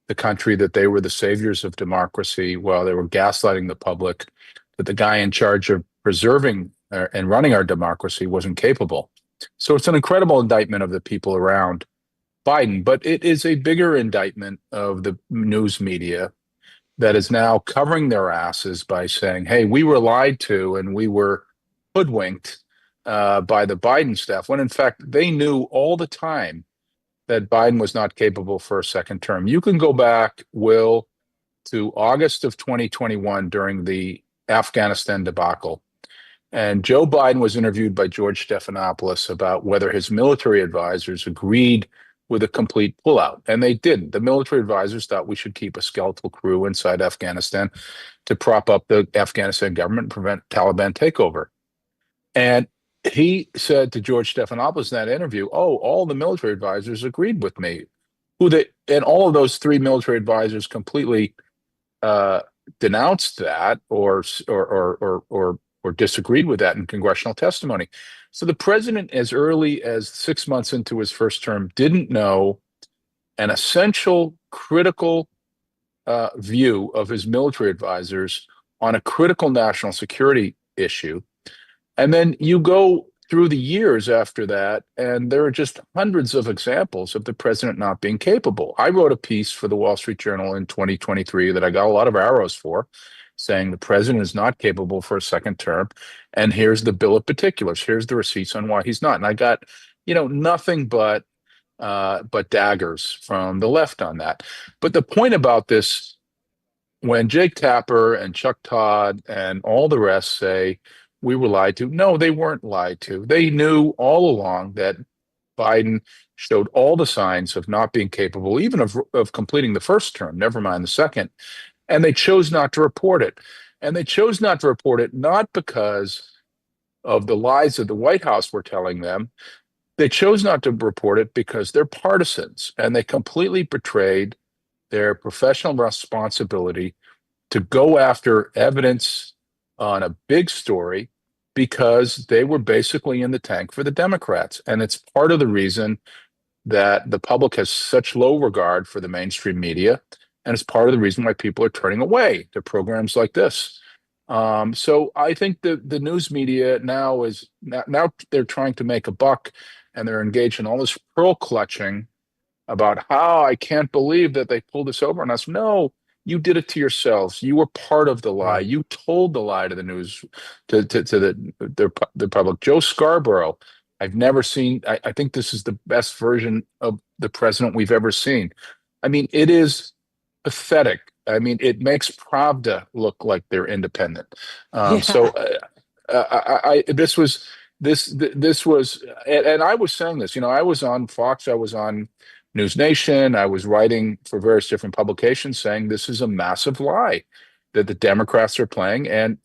the country that they were the saviors of democracy while they were gaslighting the public, that the guy in charge of preserving and running our democracy wasn't capable. So it's an incredible indictment of the people around Biden, but it is a bigger indictment of the news media that is now covering their asses by saying, hey, we were lied to and we were hoodwinked by the Biden staff, when in fact they knew all the time that Biden was not capable for a second term. You can go back, Will, to August of 2021 during the Afghanistan debacle. And Joe Biden was interviewed by George Stephanopoulos about whether his military advisors agreed with a complete pullout. And they didn't. The military advisors thought we should keep a skeletal crew inside Afghanistan to prop up the Afghanistan government and prevent Taliban takeover. And he said to George Stephanopoulos in that interview, oh, all the military advisors agreed with me. And all of those three military advisors completely denounced that or disagreed with that in congressional testimony. So the president, as early as 6 months into his first term, didn't know an essential, critical view of his military advisors on a critical national security issue. And then you go through the years after that, and there are just hundreds of examples of the president not being capable. I wrote a piece for the Wall Street Journal in 2023 that I got a lot of arrows for, saying the president is not capable for a second term. And here's the bill of particulars. Here's the receipts on why he's not. And I got, nothing but daggers from the left on that. But the point about this, when Jake Tapper and Chuck Todd and all the rest say we were lied to, no, they weren't lied to. They knew all along that Biden showed all the signs of not being capable, even of completing the first term, never mind the second. And they chose not to report it. And they chose not to report it not because of the lies that the White House were telling them. They chose not to report it because they're partisans, and they completely betrayed their professional responsibility to go after evidence on a big story because they were basically in the tank for the Democrats. And it's part of the reason that the public has such low regard for the mainstream media. And it's part of the reason why people are turning away to programs like this. So I think the news media now they're trying to make a buck, and they're engaged in all this pearl clutching about how I can't believe that they pulled this over on us. No, you did it to yourselves. You were part of the lie. Right. You told the lie to the news, to the public. Joe Scarborough, I've never seen. I think this is the best version of the president we've ever seen. I mean, it is pathetic. I mean, it makes Pravda look like they're independent. So this was, and I was saying this. I was on Fox. I was on News Nation. I was writing for various different publications saying this is a massive lie that the Democrats are playing. And,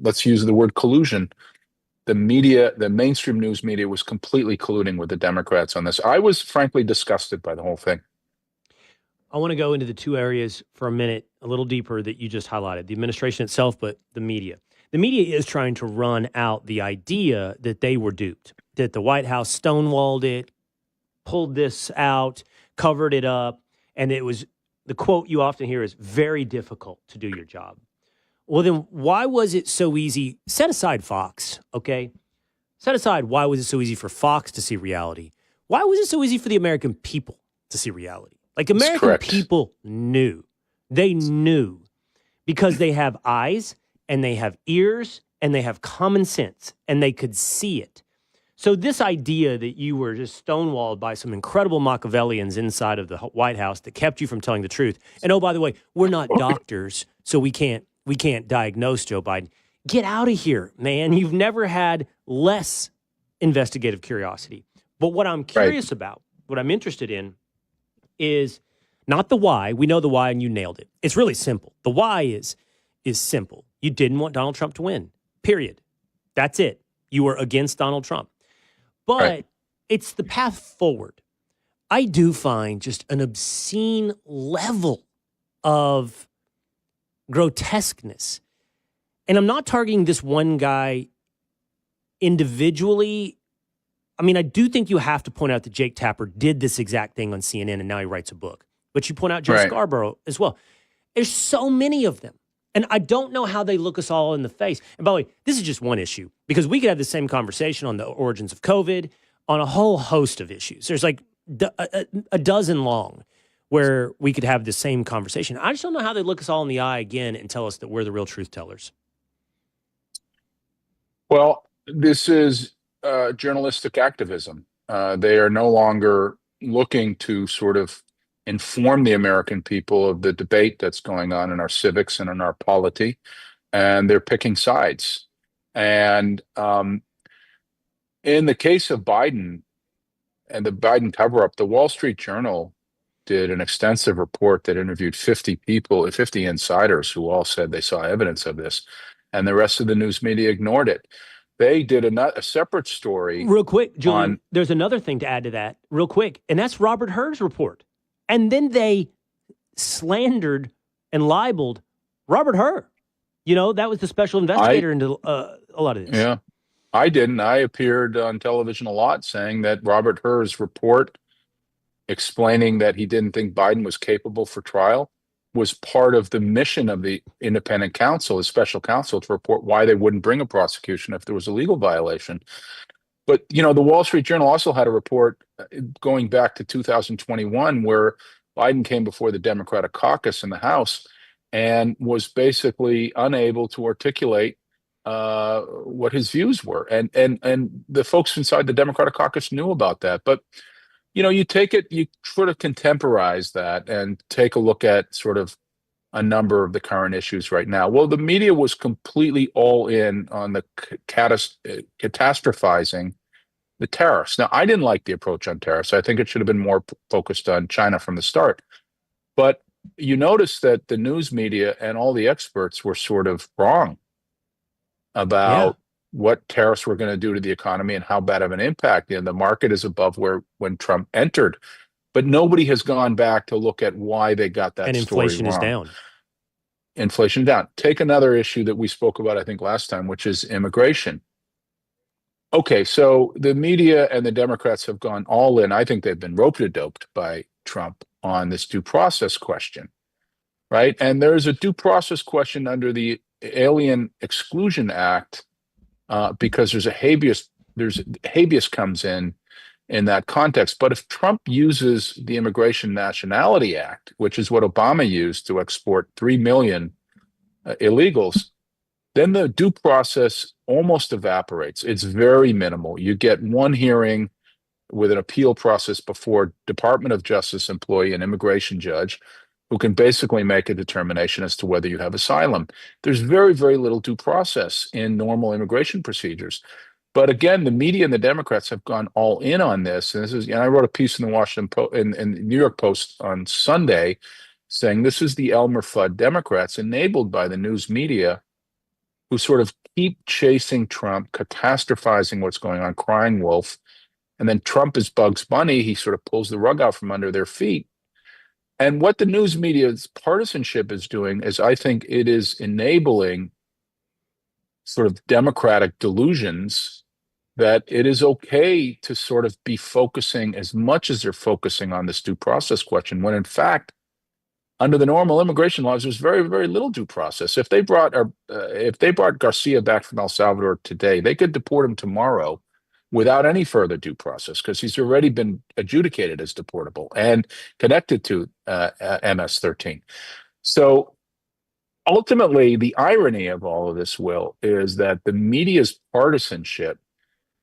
let's use the word collusion. The media, the mainstream news media, was completely colluding with the Democrats on this. I was frankly disgusted by the whole thing. I want to go into the two areas for a minute, a little deeper, that you just highlighted, the administration itself, but the media. The media is trying to run out the idea that they were duped, that the White House stonewalled it, pulled this out, covered it up, and it was, the quote you often hear is, very difficult to do your job. Well, then why was it so easy? Set aside Fox, okay? Set aside why was it so easy for Fox to see reality. Why was it so easy for the American people to see reality? Like, American people knew. They knew because they have eyes and they have ears and they have common sense and they could see it. So this idea that you were just stonewalled by some incredible Machiavellians inside of the White House that kept you from telling the truth. And oh, by the way, we're not doctors, so we can't diagnose Joe Biden. Get out of here, man. You've never had less investigative curiosity. But what I'm curious about, what I'm interested in, is not the why. We know the why, and you nailed it. It's really simple. The why is simple. You didn't want Donald Trump to win, period. That's it. You were against Donald Trump. But it's the path forward. I do find just an obscene level of grotesqueness. And I'm not targeting this one guy individually. I mean, I do think you have to point out that Jake Tapper did this exact thing on CNN, and now he writes a book. But you point out Joe Scarborough as well. There's so many of them. And I don't know how they look us all in the face. And by the way, this is just one issue, because we could have the same conversation on the origins of COVID, on a whole host of issues. There's like a dozen long where we could have the same conversation. I just don't know how they look us all in the eye again and tell us that we're the real truth tellers. Well, this is journalistic activism. They are no longer looking to sort of inform the American people of the debate that's going on in our civics and in our polity, and they're picking sides. And in the case of Biden and the Biden cover-up, the Wall Street Journal did an extensive report that interviewed 50 people, 50 insiders who all said they saw evidence of this, and the rest of the news media ignored it. They did a separate story. Real quick, Julian, there's another thing to add to that, real quick, and that's Robert Hur's report. And then they slandered and libeled Robert Hur. That was the special investigator into a lot of this. Yeah, I didn't. I appeared on television a lot saying that Robert Hur's report explaining that he didn't think Biden was capable for trial was part of the mission of the independent counsel, the special counsel, to report why they wouldn't bring a prosecution if there was a legal violation. But, the Wall Street Journal also had a report going back to 2021 where Biden came before the Democratic caucus in the House and was basically unable to articulate what his views were. And the folks inside the Democratic caucus knew about that. But, you take it, you sort of contemporize that and take a look at sort of a number of the current issues right now. Well, the media was completely all in on the catastrophizing the tariffs. Now, I didn't like the approach on tariffs. I think it should have been more focused on China from the start. But you notice that the news media and all the experts were sort of wrong about what tariffs were going to do to the economy and how bad of an impact. The market is above when Trump entered. But nobody has gone back to look at why they got that story wrong. And inflation is down. Inflation down. Take another issue that we spoke about, I think, last time, which is immigration. Okay, so the media and the Democrats have gone all in. I think they've been rope-a-doped by Trump on this due process question, right? And there's a due process question under the Alien Exclusion Act because there's habeas comes in that context. But if Trump uses the Immigration Nationality Act, which is what Obama used to export 3 million illegals, then the due process almost evaporates. It's very minimal. You get one hearing with an appeal process before Department of Justice employee, an immigration judge, who can basically make a determination as to whether you have asylum. There's very, very little due process in normal immigration procedures. But again, the media and the Democrats have gone all in on this. And I wrote a piece in the Washington Post, in the New York Post on Sunday, saying this is the Elmer Fudd Democrats enabled by the news media, who sort of keep chasing Trump, catastrophizing what's going on, crying wolf. And then Trump is Bugs Bunny. He sort of pulls the rug out from under their feet. And what the news media's partisanship is doing is, I think it is enabling sort of democratic delusions that it is okay to sort of be focusing as much as they're focusing on this due process question, when in fact, under the normal immigration laws, there's very, very little due process. If they brought Garcia back from El Salvador today, they could deport him tomorrow without any further due process because he's already been adjudicated as deportable and connected to MS-13. So ultimately, the irony of all of this, Will, is that the media's partisanship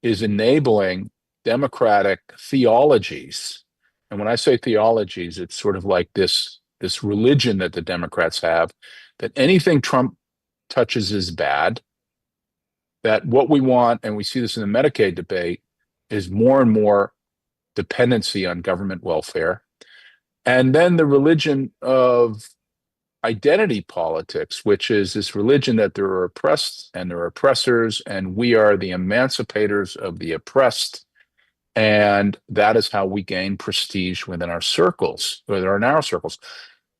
is enabling democratic theologies. And when I say theologies, it's sort of like this religion that the Democrats have, that anything Trump touches is bad, that what we want, and we see this in the Medicaid debate, is more and more dependency on government welfare. And then the religion of identity politics, which is this religion that there are oppressed and there are oppressors, and we are the emancipators of the oppressed. And that is how we gain prestige within our circles, within our narrow circles.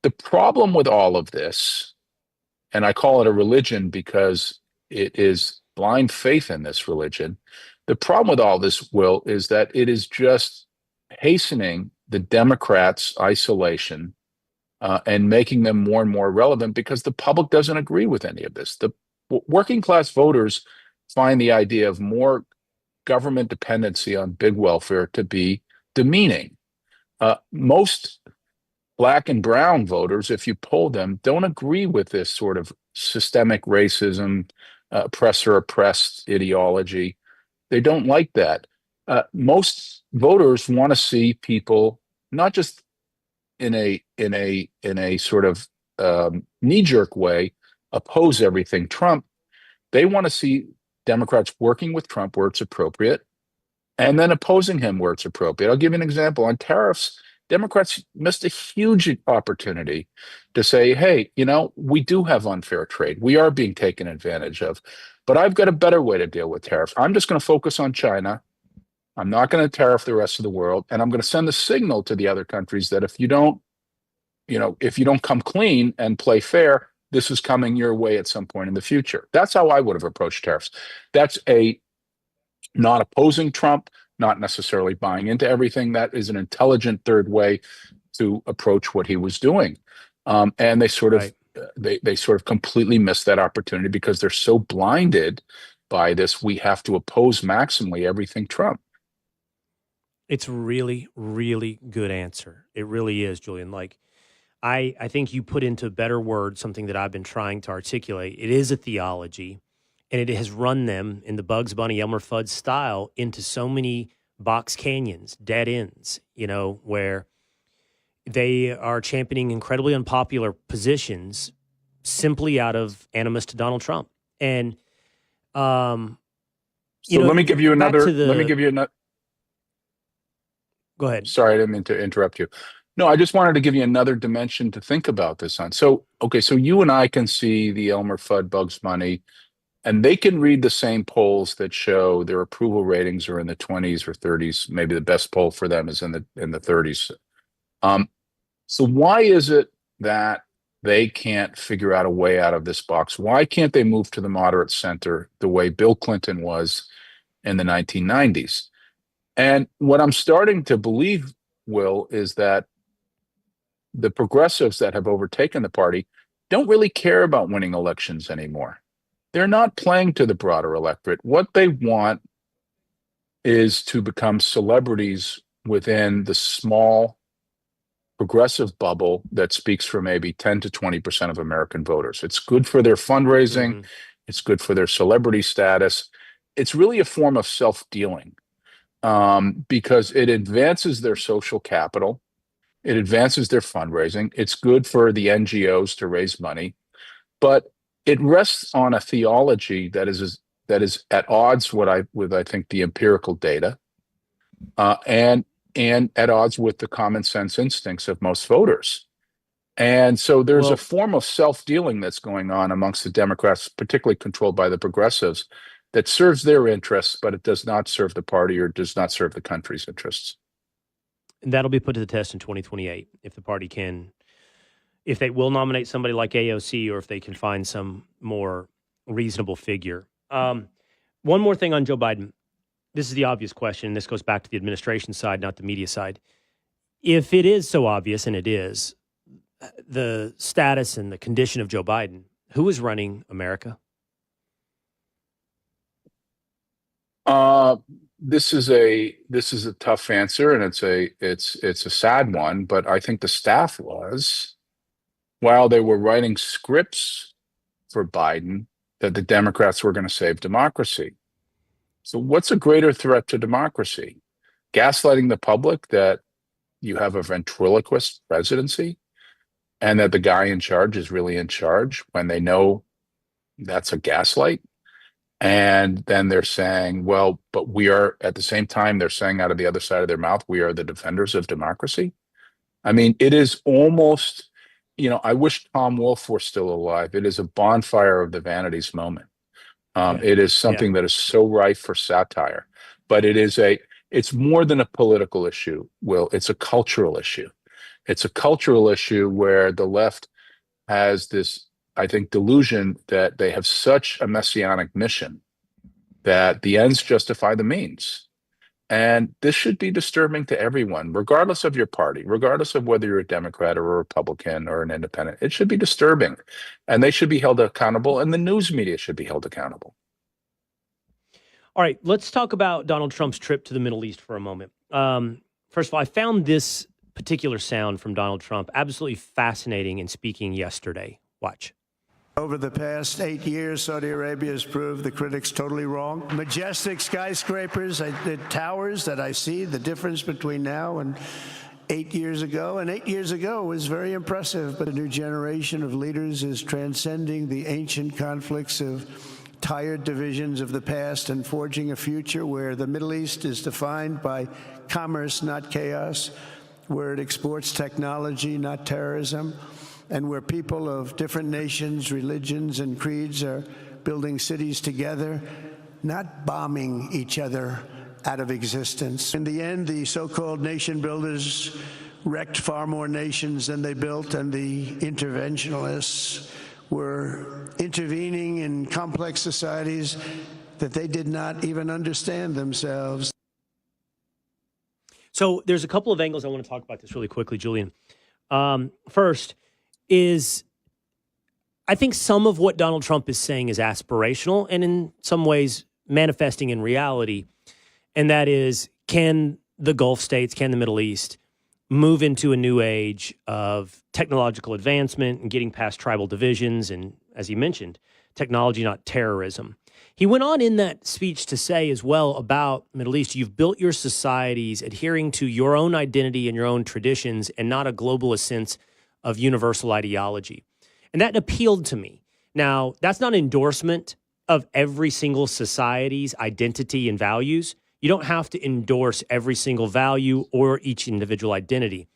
The problem with all of this, and I call it a religion because it is blind faith in this religion. The problem with all this, Will, is that it is just hastening the Democrats' isolation and making them more and more relevant because the public doesn't agree with any of this. The working class voters find the idea of more government dependency on big welfare to be demeaning. Most Black and brown voters, if you poll them, don't agree with this sort of systemic racism, oppressor-oppressed ideology. They don't like that. Most voters want to see people not just in a sort of knee-jerk way oppose everything Trump. They want to see Democrats working with Trump where it's appropriate, and then opposing him where it's appropriate. I'll give you an example. On tariffs, Democrats missed a huge opportunity to say, hey, we do have unfair trade. We are being taken advantage of. But I've got a better way to deal with tariffs. I'm just going to focus on China. I'm not going to tariff the rest of the world. And I'm going to send the signal to the other countries that if you don't come clean and play fair, this is coming your way at some point in the future. That's how I would have approached tariffs. That's not opposing Trump, not necessarily buying into everything. That is an intelligent third way to approach what he was doing. And they sort of Right. they sort of completely miss that opportunity because they're so blinded by this. We have to oppose maximally everything Trump. It's really, really good answer. It really is, Julian. Like, I think you put into better words something that I've been trying to articulate. It is a theology, and it has run them in the Bugs Bunny, Elmer Fudd style into so many box canyons, dead ends, where they are championing incredibly unpopular positions simply out of animus to Donald Trump. And, let me give you another. Go ahead. Sorry, I didn't mean to interrupt you. No, I just wanted to give you another dimension to think about this on. So you and I can see the Elmer Fudd Bugs Bunny, and they can read the same polls that show their approval ratings are in the 20s or 30s. Maybe the best poll for them is in the 30s. So why is it that they can't figure out a way out of this box? Why can't they move to the moderate center the way Bill Clinton was in the 1990s? And what I'm starting to believe, Will, is that the progressives that have overtaken the party don't really care about winning elections anymore. They're not playing to the broader electorate. What they want is to become celebrities within the small progressive bubble that speaks for maybe 10 to 20% of American voters. It's good for their fundraising. Mm-hmm. It's good for their celebrity status. It's really a form of self-dealing because it advances their social capital. It advances their fundraising. It's good for the NGOs to raise money, but it rests on a theology that is at odds with I think the empirical data, and at odds with the common sense instincts of most voters. And so there's a form of self-dealing that's going on amongst the Democrats, particularly controlled by the progressives, that serves their interests, but it does not serve the party or does not serve the country's interests. And that'll be put to the test in 2028 if the party if they will nominate somebody like AOC or if they can find some more reasonable figure. One more thing on Joe Biden. This is the obvious question. This goes back to the administration side, not the media side. If it is so obvious, and it is, the status and the condition of Joe Biden, who is running America? This is a tough answer, and it's a sad one. But I think the staff was, while they were writing scripts for Biden, that the Democrats were going to save democracy. So what's a greater threat to democracy? Gaslighting the public that you have a ventriloquist presidency and that the guy in charge is really in charge when they know that's a gaslight? And then they're saying, well, but we are, at the same time, they're saying out of the other side of their mouth, we are the defenders of democracy. I mean, it is almost, I wish Tom Wolfe were still alive. It is a bonfire of the vanities moment. It is something that is so rife for satire, but it's more than a political issue, Will. It's a cultural issue. It's a cultural issue where the left has this, I think, delusion that they have such a messianic mission that the ends justify the means. And this should be disturbing to everyone, regardless of your party, regardless of whether you're a Democrat or a Republican or an independent. It should be disturbing, and they should be held accountable, and the news media should be held accountable. All right, let's talk about Donald Trump's trip to the Middle East for a moment. First of all, I found this particular sound from Donald Trump absolutely fascinating in speaking yesterday. Watch. Over the past 8 years, Saudi Arabia has proved the critics totally wrong. Majestic skyscrapers, the towers that I see, the difference between now and 8 years ago. And 8 years ago was very impressive, but a new generation of leaders is transcending the ancient conflicts of tired divisions of the past and forging a future where the Middle East is defined by commerce, not chaos, where it exports technology, not terrorism, and where people of different nations, religions, and creeds are building cities together, not bombing each other out of existence. In the end, the so-called nation builders wrecked far more nations than they built, and the interventionists were intervening in complex societies that they did not even understand themselves. So there's a couple of angles I want to talk about this really quickly, Julian. First, is I think some of what Donald Trump is saying is aspirational and in some ways manifesting in reality. And that is, can the Gulf states, can the Middle East move into a new age of technological advancement and getting past tribal divisions and, as he mentioned, technology, not terrorism. He went on in that speech to say as well about Middle East, you've built your societies adhering to your own identity and your own traditions and not a globalist sense of universal ideology. And that appealed to me. Now, that's not an endorsement of every single society's identity and values. You don't have to endorse every single value or each individual identity.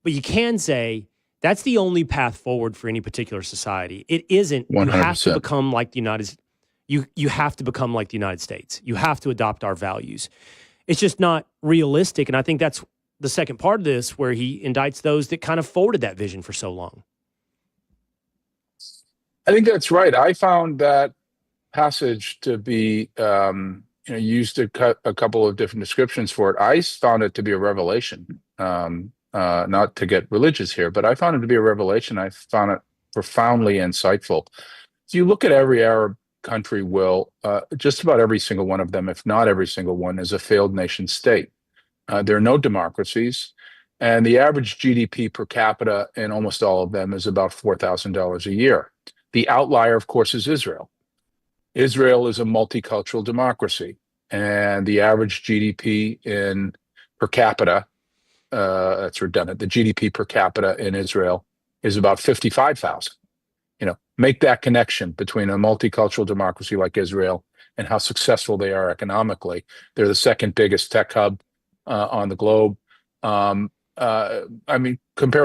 But you can say that's the only path forward for any particular society. It isn't. 100%. You have to become like the you have to become like the United States. You have to adopt our values. It's just not realistic. And I think that's the second part of this, where he indicts those that kind of forwarded that vision for so long. I think that's right. I found that passage to be used a couple of different descriptions for it. I found it to be a revelation. Not to get religious here, but I found it to be a revelation. I found it profoundly insightful. If you look at every Arab country, Will, just about every single one of them, if not every single one, is a failed nation state. There are no democracies, and the average GDP per capita in almost all of them is about $4,000 a year. The outlier, of course, is Israel. Israel is a multicultural democracy, and the average GDP per capita, that's redundant, the GDP per capita in Israel is about 55,000. Make that connection between a multicultural democracy like Israel and how successful they are economically. They're the second biggest tech hub on the globe. Compare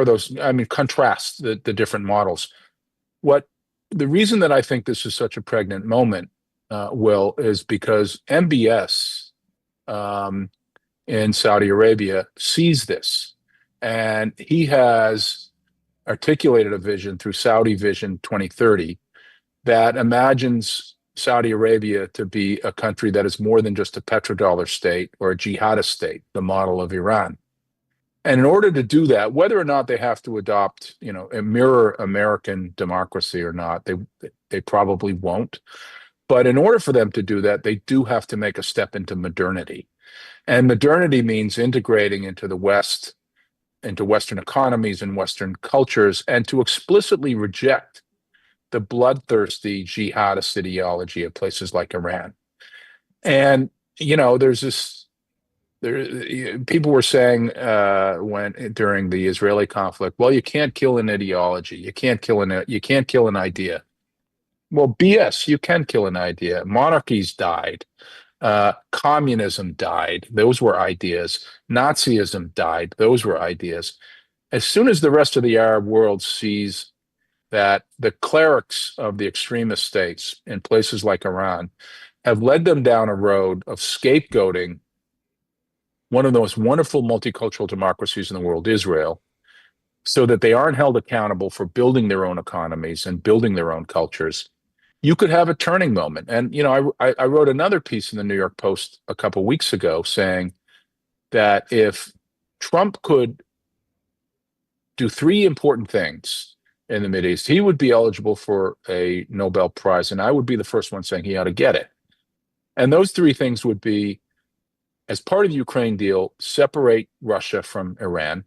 those. Contrast the different models. The reason that I think this is such a pregnant moment, Will, is because MBS in Saudi Arabia sees this, and he has articulated a vision through Saudi Vision 2030 that imagines Saudi Arabia to be a country that is more than just a petrodollar state or a jihadist state, the model of Iran. And in order to do that, whether or not they have to adopt, a mirror American democracy or not, they probably won't. But in order for them to do that, they do have to make a step into modernity. And modernity means integrating into the West, into Western economies and Western cultures, and to explicitly reject the bloodthirsty jihadist ideology of places like Iran. And, there's this, people were saying during the Israeli conflict, well, you can't kill an ideology. You can't kill an idea. Well, BS, you can kill an idea. Monarchies died. Communism died. Those were ideas. Nazism died. Those were ideas. As soon as the rest of the Arab world sees that the clerics of the extremist states in places like Iran have led them down a road of scapegoating one of the most wonderful multicultural democracies in the world, Israel, so that they aren't held accountable for building their own economies and building their own cultures, you could have a turning moment. And, I wrote another piece in the New York Post a couple of weeks ago saying that if Trump could do three important things in the Mideast, he would be eligible for a Nobel Prize. And I would be the first one saying he ought to get it. And those three things would be, as part of the Ukraine deal, separate Russia from Iran.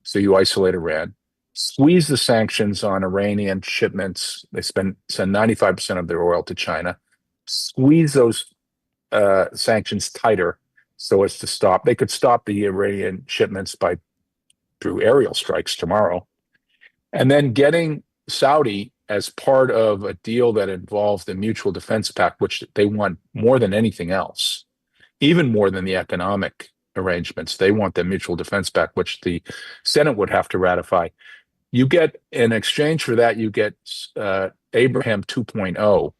So you isolate Iran. Squeeze the sanctions on Iranian shipments. They send 95% of their oil to China. Squeeze those sanctions tighter so as to stop. They could stop the Iranian shipments through aerial strikes tomorrow. And then getting Saudi as part of a deal that involves the Mutual Defense Pact, which they want more than anything else, even more than the economic arrangements. They want the Mutual Defense Pact, which the Senate would have to ratify. You get, in exchange for that, you get Abraham 2.0.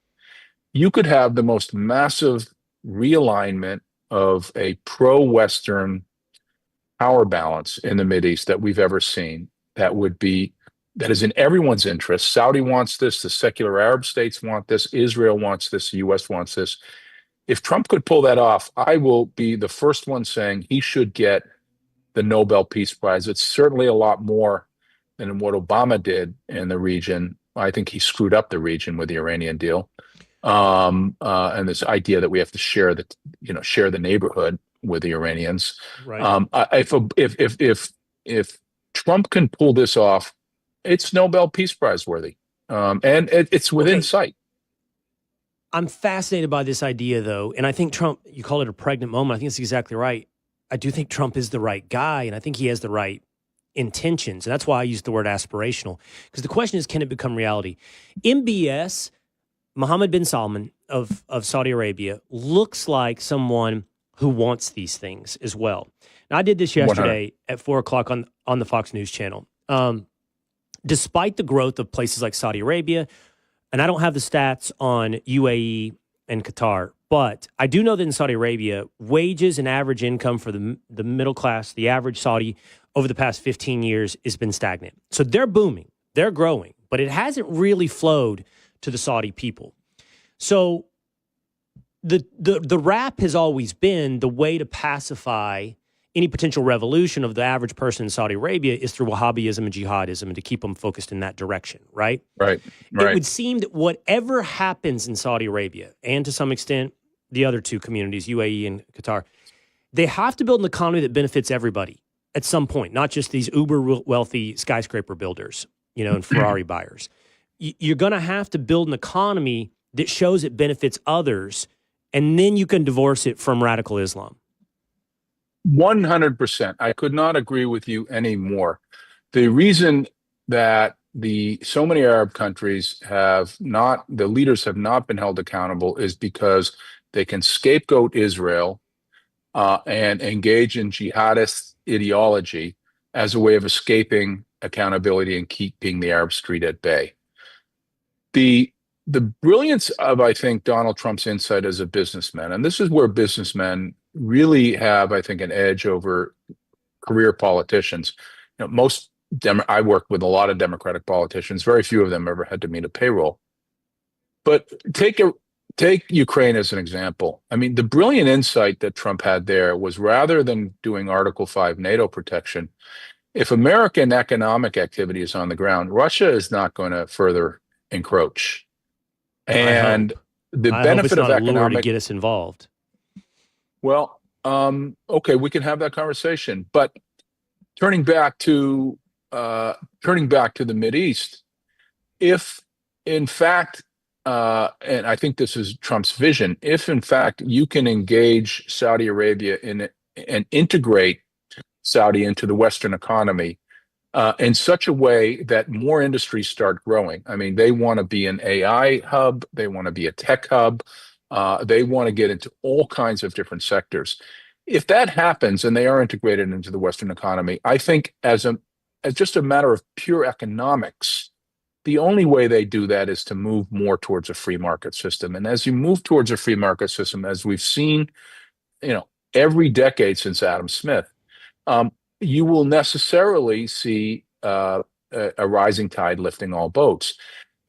You could have the most massive realignment of a pro-Western power balance in the Mideast that we've ever seen. That is in everyone's interest. Saudi wants this. The secular Arab states want this. Israel wants this. The U.S. wants this. If Trump could pull that off, I will be the first one saying he should get the Nobel Peace Prize. It's certainly a lot more than what Obama did in the region. I think he screwed up the region with the Iranian deal, and this idea that we have to share the neighborhood with the Iranians. Right. If Trump can pull this off, it's Nobel Peace Prize worthy, and it's within sight. I'm fascinated by this idea, though, and I think Trump, you call it a pregnant moment. I think it's exactly right. I do think Trump is the right guy, and I think he has the right intentions. And that's why I use the word aspirational, because the question is, can it become reality? MBS, Mohammed bin Salman of Saudi Arabia, looks like someone who wants these things as well. Now, I did this yesterday 100. At 4 o'clock on the Fox News channel. Despite the growth of places like Saudi Arabia, and I don't have the stats on UAE and Qatar, but I do know that in Saudi Arabia, wages and average income for the middle class, the average Saudi, over the past 15 years has been stagnant. So they're booming, they're growing, but it hasn't really flowed to the Saudi people. So the rap has always been the way to pacify any potential revolution of the average person in Saudi Arabia is through Wahhabism and jihadism, and to keep them focused in that direction, right? Right. It would seem that whatever happens in Saudi Arabia, and to some extent the other two communities, UAE and Qatar, they have to build an economy that benefits everybody at some point, not just these uber wealthy skyscraper builders, and Ferrari buyers. You're going to have to build an economy that shows it benefits others, and then you can divorce it from radical Islam. 100%. I could not agree with you anymore. The reason that so many Arab countries the leaders have not been held accountable is because they can scapegoat Israel and engage in jihadist ideology as a way of escaping accountability and keeping the Arab street at bay. The brilliance of, I think, Donald Trump's insight as a businessman, and this is where businessmen really have, I think, an edge over career politicians. I work with a lot of Democratic politicians. Very few of them ever had to meet a payroll. But take Ukraine as an example. I mean, the brilliant insight that Trump had there was, rather than doing Article 5 NATO protection, if American economic activity is on the ground, Russia is not going to further encroach. And the benefit of economic to get us involved. Well, okay, we can have that conversation. But turning back to the Mideast, if in fact, and I think this is Trump's vision, if in fact you can engage Saudi Arabia and integrate Saudi into the Western economy in such a way that more industries start growing. I mean, they want to be an AI hub, they want to be a tech hub. They want to get into all kinds of different sectors. If that happens and they are integrated into the Western economy, I think as just a matter of pure economics, the only way they do that is to move more towards a free market system. And as you move towards a free market system, as we've seen, every decade since Adam Smith, you will necessarily see a rising tide lifting all boats.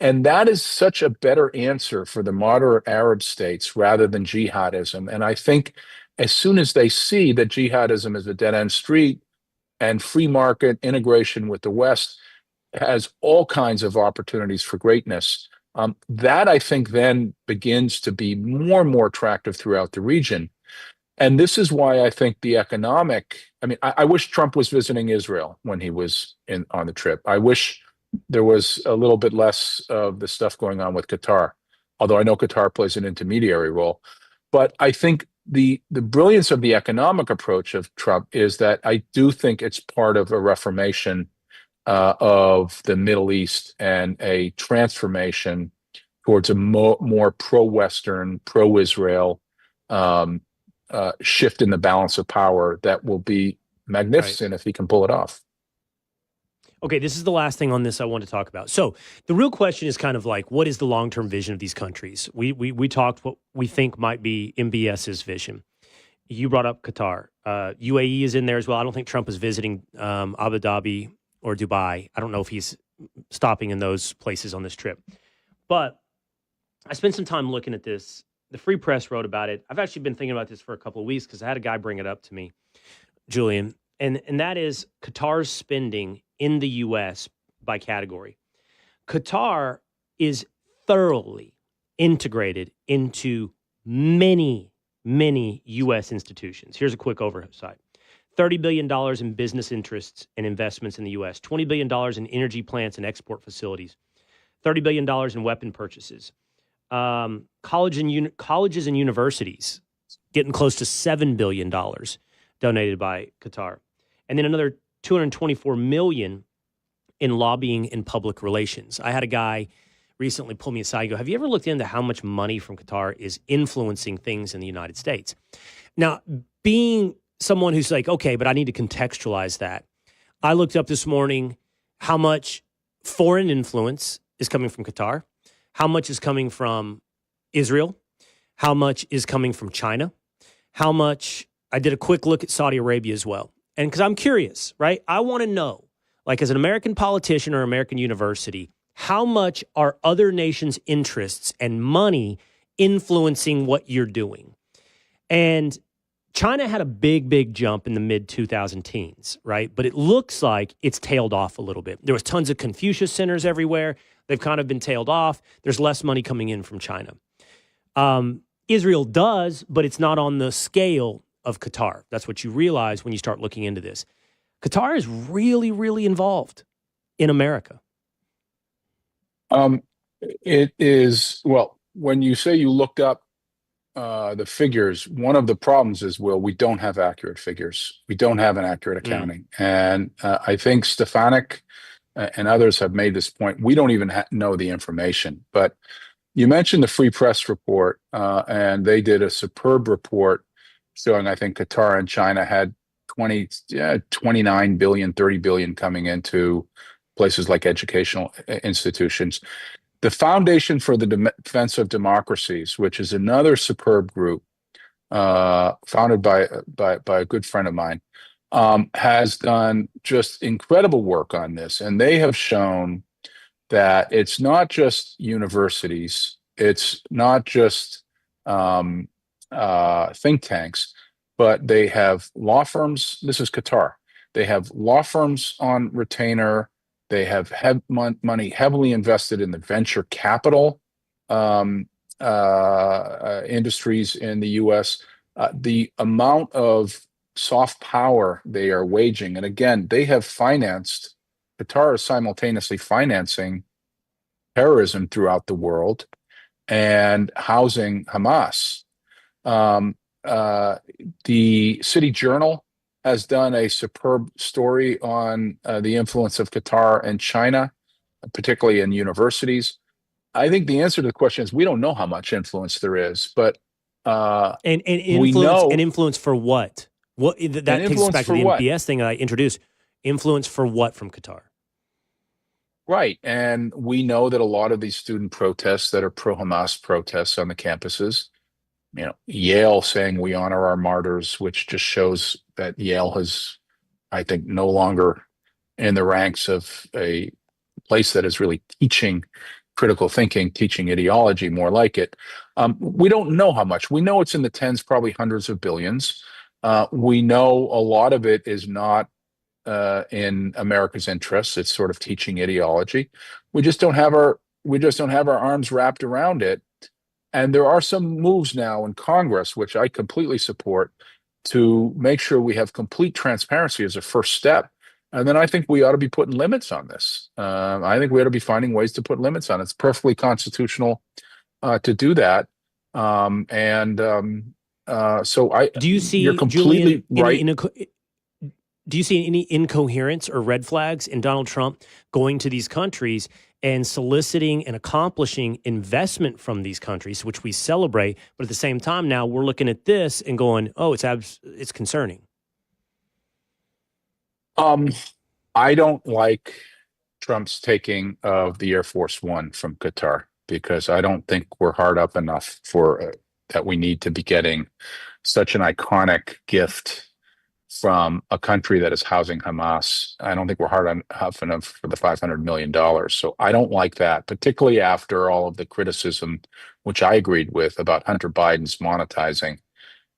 And that is such a better answer for the moderate Arab states rather than jihadism. And I think as soon as they see that jihadism is a dead-end street and free market integration with the West has all kinds of opportunities for greatness, that I think then begins to be more and more attractive throughout the region. And this is why I think I wish Trump was visiting Israel when he was on the trip. I wish there was a little bit less of the stuff going on with Qatar, although I know Qatar plays an intermediary role. But I think the brilliance of the economic approach of Trump is that I do think it's part of a reformation of the Middle East and a transformation towards a more pro-Western, pro-Israel shift in the balance of power that will be magnificent if he can pull it off. Okay, this is the last thing on this I want to talk about. So the real question is kind of like, what is the long-term vision of these countries? We talked what we think might be MBS's vision. You brought up Qatar. UAE is in there as well. I don't think Trump is visiting Abu Dhabi or Dubai. I don't know if he's stopping in those places on this trip. But I spent some time looking at this. The Free Press wrote about it. I've actually been thinking about this for a couple of weeks because I had a guy bring it up to me, Julian, and that is Qatar's spending in the U.S. by category. Qatar is thoroughly integrated into many, many U.S. institutions. Here's a quick oversight. $30 billion in business interests and investments in the U.S., $20 billion in energy plants and export facilities, $30 billion in weapon purchases, colleges and universities getting close to $7 billion donated by Qatar. And then another $224 million in lobbying and public relations. I had a guy recently pull me aside and go, have you ever looked into how much money from Qatar is influencing things in the United States? Now, being someone who's like, okay, but I need to contextualize that, I looked up this morning how much foreign influence is coming from Qatar, how much is coming from Israel, how much is coming from China, how much, I did a quick look at Saudi Arabia as well. And because I'm curious, right? I want to know, like as an American politician or American university, how much are other nations' interests and money influencing what you're doing? And China had a big, big jump in the mid-2010s, right? But it looks like it's tailed off a little bit. There was tons of Confucius centers everywhere. They've kind of been tailed off. There's less money coming in from China. Israel does, but it's not on the scale of Qatar. That's what you realize when you start looking into this. Qatar is really, really involved in America. It is, well, when you say you looked up the figures, one of the problems is, Will, we don't have accurate figures. We don't have an accurate accounting. And I think Stefanik and others have made this point. We don't even know the information. But you mentioned the Free Press report, and they did a superb report showing, I think, Qatar and China had 29 billion, 30 billion coming into places like educational institutions. The Foundation for the Defense of Democracies, which is another superb group founded by a good friend of mine, has done just incredible work on this. And they have shown that it's not just universities, it's not just think tanks, but they have law firms. This is Qatar. They have law firms on retainer. They have money heavily invested in the venture capital industries in the U.S. The amount of soft power they are waging, and again, they have financed, Qatar is simultaneously financing terrorism throughout the world and housing Hamas. The City Journal has done a superb story on the influence of Qatar and China, particularly in universities. I think the answer to the question is we don't know how much influence there is, but and influence for what? What that takes us back to the MPS thing that I introduced. Influence for what from Qatar? Right, and we know that a lot of these student protests that are pro-Hamas protests on the campuses, you know, Yale saying we honor our martyrs, which just shows that Yale has, I think, no longer in the ranks of a place that is really teaching critical thinking, teaching ideology, more like it. We don't know how much. We know it's in the tens, probably hundreds of billions. We know a lot of it is not in America's interests. It's sort of teaching ideology. We just don't have our arms wrapped around it. And there are some moves now in Congress, which I completely support, to make sure we have complete transparency as a first step. And then I think we ought to be putting limits on this. I think we ought to be finding ways to put limits on it. It's perfectly constitutional to do that. So do you see, you're completely Julian, right. Do you see any incoherence or red flags in Donald Trump going to these countries and soliciting and accomplishing investment from these countries, which we celebrate, but at the same time now we're looking at this and going, oh, it's concerning? I don't like Trump's taking of the Air Force One from Qatar, because I don't think we're hard up enough for that we need to be getting such an iconic gift from a country that is housing Hamas. I don't think we're hard enough for the $500 million. So I don't like that, particularly after all of the criticism, which I agreed with, about Hunter Biden's monetizing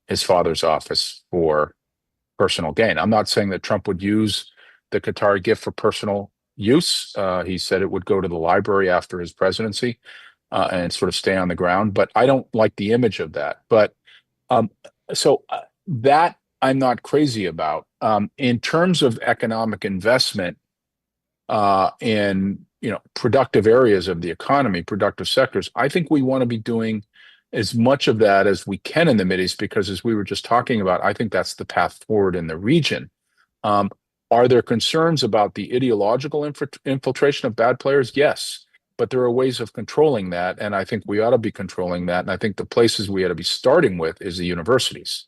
his father's office for personal gain. I'm not saying that Trump would use the Qatar gift for personal use. He said it would go to the library after his presidency and sort of stay on the ground. But I don't like the image of that. But that I'm not crazy about. In terms of economic investment in productive areas of the economy, productive sectors, I think we want to be doing as much of that as we can in the Mideast, because as we were just talking about, I think that's the path forward in the region. Are there concerns about the ideological infiltration of bad players? Yes, but there are ways of controlling that, and I think we ought to be controlling that. And I think the places we ought to be starting with is the universities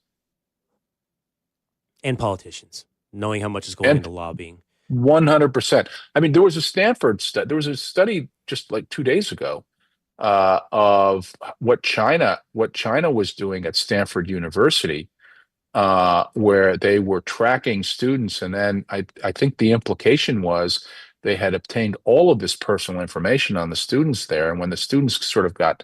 and politicians, knowing how much is going into lobbying. 100%. I mean, there was a study just like 2 days ago of what China was doing at Stanford University, where they were tracking students, and then I think the implication was they had obtained all of this personal information on the students there, and when the students sort of got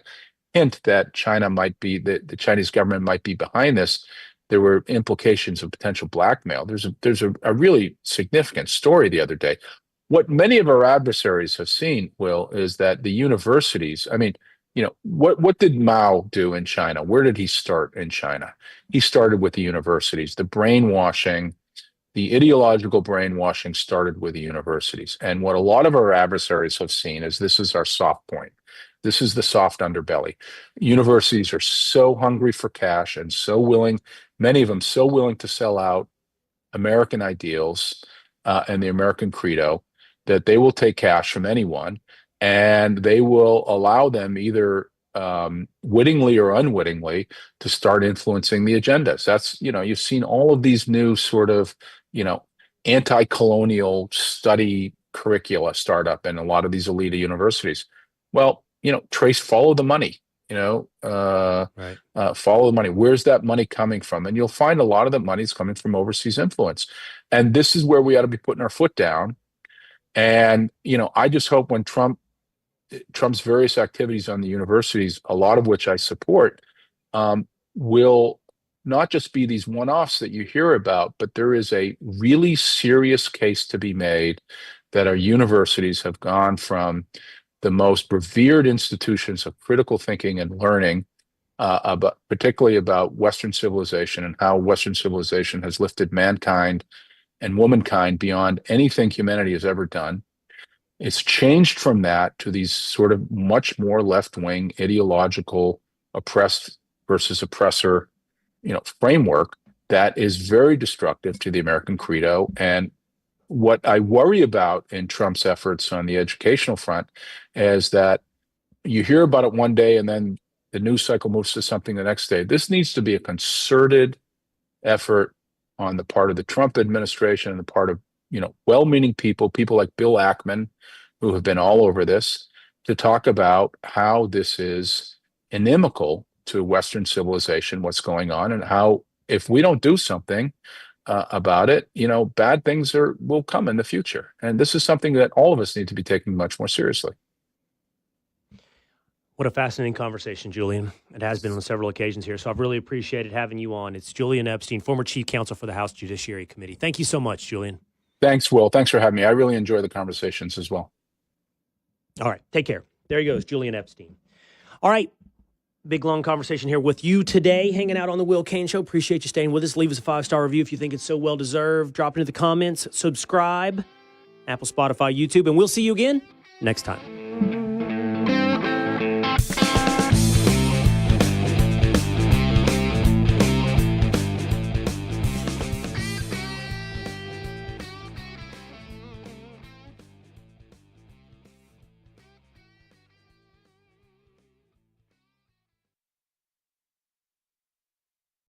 hint that the Chinese government might be behind this, there were implications of potential blackmail. There's a really significant story the other day. What many of our adversaries have seen, Will, is that the universities, I mean, what did Mao do in China? Where did he start in China? He started with the universities. The brainwashing, the ideological brainwashing started with the universities. And what a lot of our adversaries have seen is this is our soft point. This is the soft underbelly. Universities are so hungry for cash and so willing, many of them so willing to sell out American ideals and the American credo, that they will take cash from anyone, and they will allow them either wittingly or unwittingly to start influencing the agendas. That's, you've seen all of these new sort of, anti-colonial study curricula start up in a lot of these elite universities. Well, follow the money, follow the money. Where's that money coming from? And you'll find a lot of the money's coming from overseas influence. And this is where we ought to be putting our foot down. And, I just hope when Trump's various activities on the universities, a lot of which I support, will not just be these one-offs that you hear about, but there is a really serious case to be made that our universities have gone from the most revered institutions of critical thinking and learning, particularly about Western civilization and how Western civilization has lifted mankind and womankind beyond anything humanity has ever done. It's changed from that to these sort of much more left-wing ideological oppressed versus oppressor, framework that is very destructive to the American credo. And what I worry about in Trump's efforts on the educational front is that you hear about it one day and then the news cycle moves to something the next day. This needs to be a concerted effort on the part of the Trump administration and the part of, well-meaning people like Bill Ackman, who have been all over this, to talk about how this is inimical to Western civilization, what's going on, and how if we don't do something about it, bad things will come in the future. And this is something that all of us need to be taking much more seriously. What a fascinating conversation, Julian. It has been on several occasions here, so I've really appreciated having you on. It's Julian Epstein, former chief counsel for the House Judiciary Committee. Thank you so much, Julian. Thanks, Will. Thanks for having me. I really enjoy the conversations as well. All right, take care. There he goes, Julian Epstein. All right, big, long conversation here with you today, hanging out on the Will Cain Show. Appreciate you staying with us. Leave us a 5-star review if you think it's so well-deserved. Drop it into the comments. Subscribe, Apple, Spotify, YouTube, and we'll see you again next time.